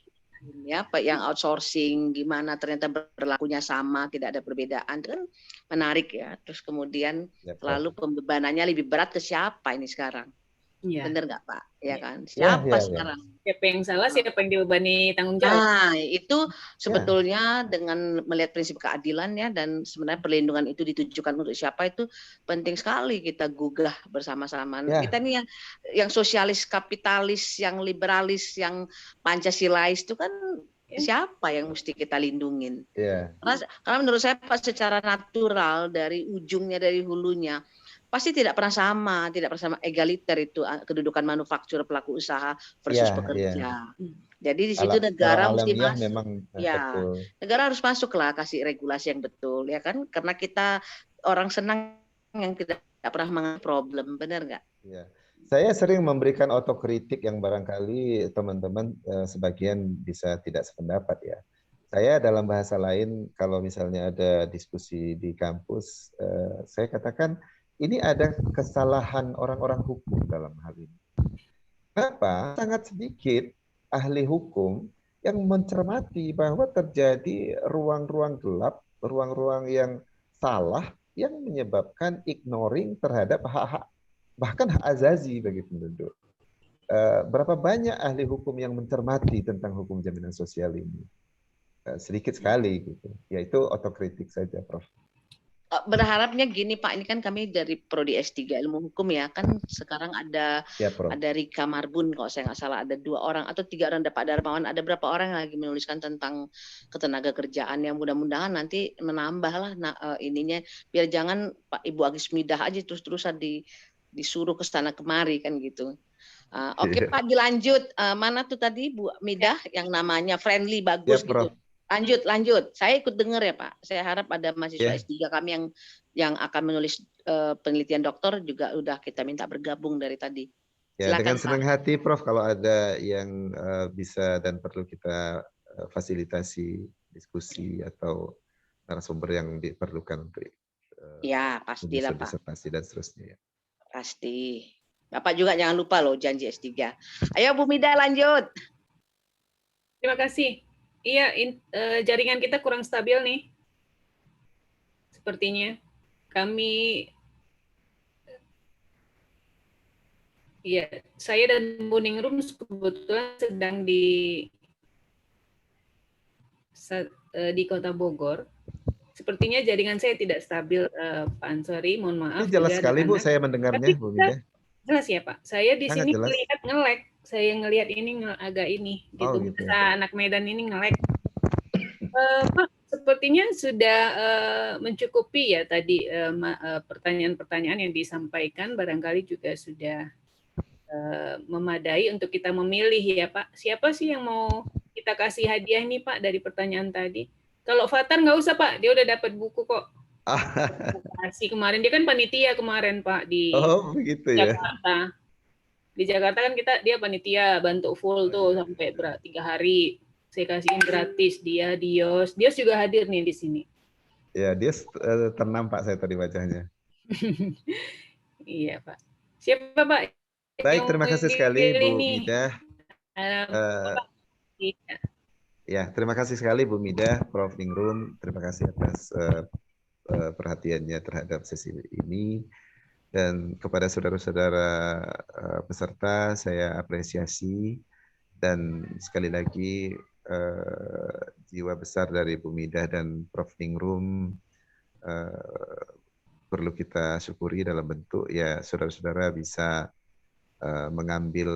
ya Pak yang outsourcing gimana ternyata berlakunya sama, tidak ada perbedaan, itu kan menarik ya. Terus kemudian lalu pembebanannya lebih berat ke siapa ini sekarang? Ya. Bener nggak Pak? Ya kan? Siapa sekarang? Siapa yang salah, siapa yang dibebani tanggung jawab? Nah, itu sebetulnya dengan melihat prinsip keadilan ya, dan sebenarnya perlindungan itu ditujukan untuk siapa, itu penting sekali kita gugah bersama-sama. Kita nih yang sosialis, kapitalis, yang liberalis, yang Pancasilais itu kan siapa yang mesti kita lindungin? Karena menurut saya Pak, secara natural dari ujungnya, dari hulunya, pasti tidak pernah sama egaliter itu kedudukan manufaktur pelaku usaha versus pekerja. Jadi di situ negara mesti masuk. Negara harus masuk lah, kasih regulasi yang betul ya kan, karena kita orang senang yang tidak pernah mengalami problem, benar nggak? Ya. Saya sering memberikan otokritik yang barangkali teman-teman sebagian bisa tidak sependapat ya. Saya dalam bahasa lain, kalau misalnya ada diskusi di kampus, saya katakan ini ada kesalahan orang-orang hukum dalam hal ini. Kenapa? Sangat sedikit ahli hukum yang mencermati bahwa terjadi ruang-ruang gelap, ruang-ruang yang salah yang menyebabkan ignoring terhadap hak-hak, bahkan hak azazi bagi penduduk. Berapa banyak ahli hukum yang mencermati tentang hukum jaminan sosial ini? Sedikit sekali gitu. Yaitu otokritik saja, Prof. Berharapnya gini Pak, ini kan kami dari Prodi S3 Ilmu Hukum ya, kan sekarang ada Rika Marbun kalau saya nggak salah, ada 2 orang atau 3 orang, Pak Darmawan, ada berapa orang yang lagi menuliskan tentang ketenaga kerjaan, yang mudah-mudahan nanti menambah lah ininya, biar jangan Pak Ibu Agus Midah aja terus-terusan disuruh ke sana kemari kan gitu. Oke Pak, dilanjut. Mana tuh tadi Bu Midah yang namanya friendly bagus gitu. Lanjut. Saya ikut dengar ya Pak. Saya harap ada mahasiswa S3 kami yang akan menulis penelitian doktor juga udah kita minta bergabung dari tadi. Ya, dengan senang hati Prof kalau ada yang bisa dan perlu kita fasilitasi diskusi atau narasumber yang diperlukan untuk ya pastilah Pak. Disertasi dan seterusnya ya. Pasti. Bapak juga jangan lupa loh janji S3. Ayo Bu Mida lanjut. Terima kasih. Iya, jaringan kita kurang stabil nih. Sepertinya kami, ya saya dan Bu Ningrum kebetulan sedang di Kota Bogor. Sepertinya jaringan saya tidak stabil, Pak Ansori. Mohon maaf. Ini jelas sekali Bu, saya mendengarnya, Bu Mida. Jelas ya Pak. Saya di sini melihat nge-lag. Saya ngelihat ini agak ini gitu. Gitu. Anak Medan ini nge-lag. Pak, sepertinya sudah mencukupi ya tadi pertanyaan-pertanyaan yang disampaikan, barangkali juga sudah memadai untuk kita memilih ya Pak. Siapa sih yang mau kita kasih hadiah nih Pak dari pertanyaan tadi? Kalau Fatar nggak usah Pak, dia udah dapat buku kok. Kasih kemarin, dia kan panitia kemarin Pak di Jakarta. Di Jakarta kan dia panitia bantu full tuh sampai 3 hari. Saya kasihin gratis dia, Dios juga hadir nih di sini. Ya, dia ternampak saya tadi wajahnya. Iya Pak. Siapa Pak? Baik, terima kasih sekali Bu Mida. Ya, terima kasih sekali Bu Mida, Prof. Ningrum. Terima kasih atas perhatiannya terhadap sesi ini, dan kepada saudara-saudara peserta saya apresiasi, dan sekali lagi jiwa besar dari Bu Mida dan Prof. Ningrum perlu kita syukuri dalam bentuk ya saudara-saudara bisa mengambil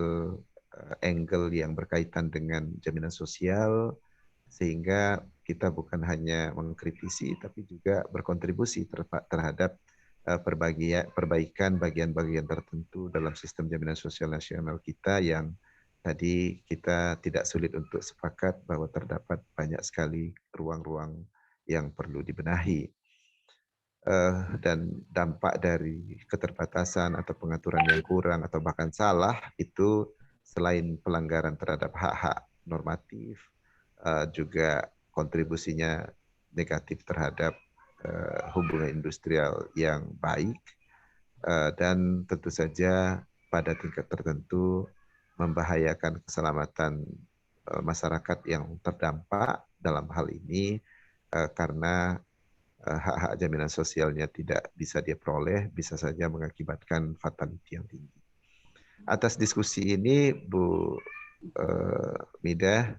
angle yang berkaitan dengan jaminan sosial, sehingga kita bukan hanya mengkritisi tapi juga berkontribusi terhadap perbaikan bagian-bagian tertentu dalam sistem jaminan sosial nasional kita yang tadi kita tidak sulit untuk sepakat bahwa terdapat banyak sekali ruang-ruang yang perlu dibenahi. Dan dampak dari keterbatasan atau pengaturan yang kurang atau bahkan salah itu selain pelanggaran terhadap hak-hak normatif, juga kontribusinya negatif terhadap hubungan industrial yang baik, dan tentu saja pada tingkat tertentu membahayakan keselamatan masyarakat yang terdampak dalam hal ini karena hak-hak jaminan sosialnya tidak bisa dia peroleh, bisa saja mengakibatkan fatality yang tinggi. Atas diskusi ini, Bu Midah,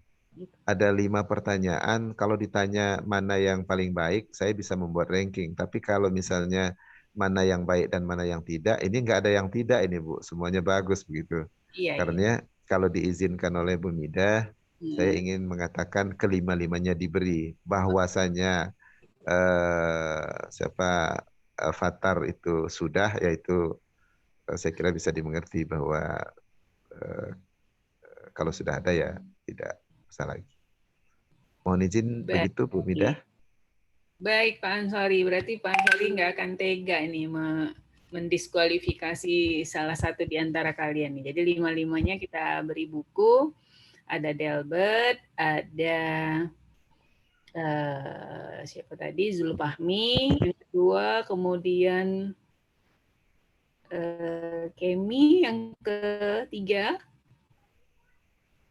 ada 5 pertanyaan. Kalau ditanya mana yang paling baik, saya bisa membuat ranking. Tapi kalau misalnya mana yang baik dan mana yang tidak, ini nggak ada yang tidak ini, Bu. Semuanya bagus begitu. Iya, Karena kalau diizinkan oleh Bu Midah, saya ingin mengatakan kelima-limanya diberi. Bahwasanya Fatar itu sudah, yaitu saya kira bisa dimengerti bahwa kalau sudah ada ya tidak usah lagi. Mohon izin begitu Bu Midah. Baik Pak Ansori, berarti Pak Ansori nggak akan tega nih mendiskualifikasi salah satu di antara kalian nih. Jadi 5-5-nya kita beri buku. Ada Delbert, ada siapa tadi, Zulfahmi, yang kedua, kemudian Kemi yang ketiga,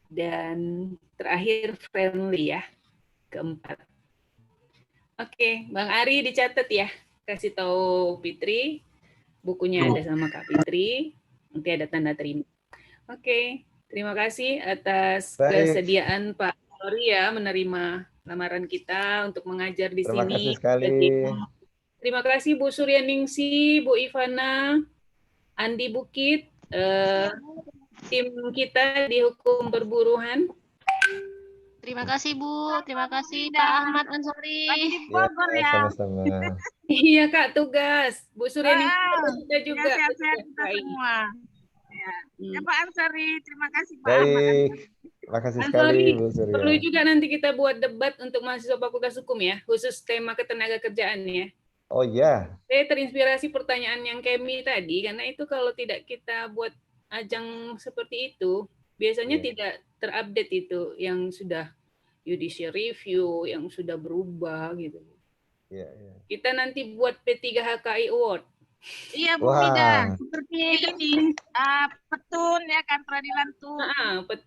dan terakhir Friendly ya, keempat. Oke, Bang Ari dicatat ya, kasih tahu Fitri, bukunya ada sama Kak Fitri, nanti ada tanda terima. Oke, terima kasih atas kesediaan Pak Ansori ya menerima lamaran kita untuk mengajar di Terima sini. Kasih sekali. Terima kasih Bu Suryaningsi, Bu Ivana, Andi Bukit, tim kita di Hukum Perburuhan. Terima kasih Bu, terima kasih Pak Ahmad Ansori. Ya, sama-sama. Iya Kak, tugas. Bu Suryaningsi kita juga. Sehat-sehat kita semua. Ya Pak Ansori, terima kasih Pak Baik. Ahmad. Terima kasih sekali Bu Surya. Perlu juga nanti kita buat debat untuk mahasiswa Fakultas Hukum ya, khusus tema ketenagakerjaan ya. Oh iya. Saya terinspirasi pertanyaan yang Kemi tadi, karena itu kalau tidak kita buat ajang seperti itu, biasanya tidak terupdate itu yang sudah judicial review, yang sudah berubah gitu. Kita nanti buat P3HKI Award. Iya Bu Mida, seperti ini, petun ya kan, peradilan tuh. Petun.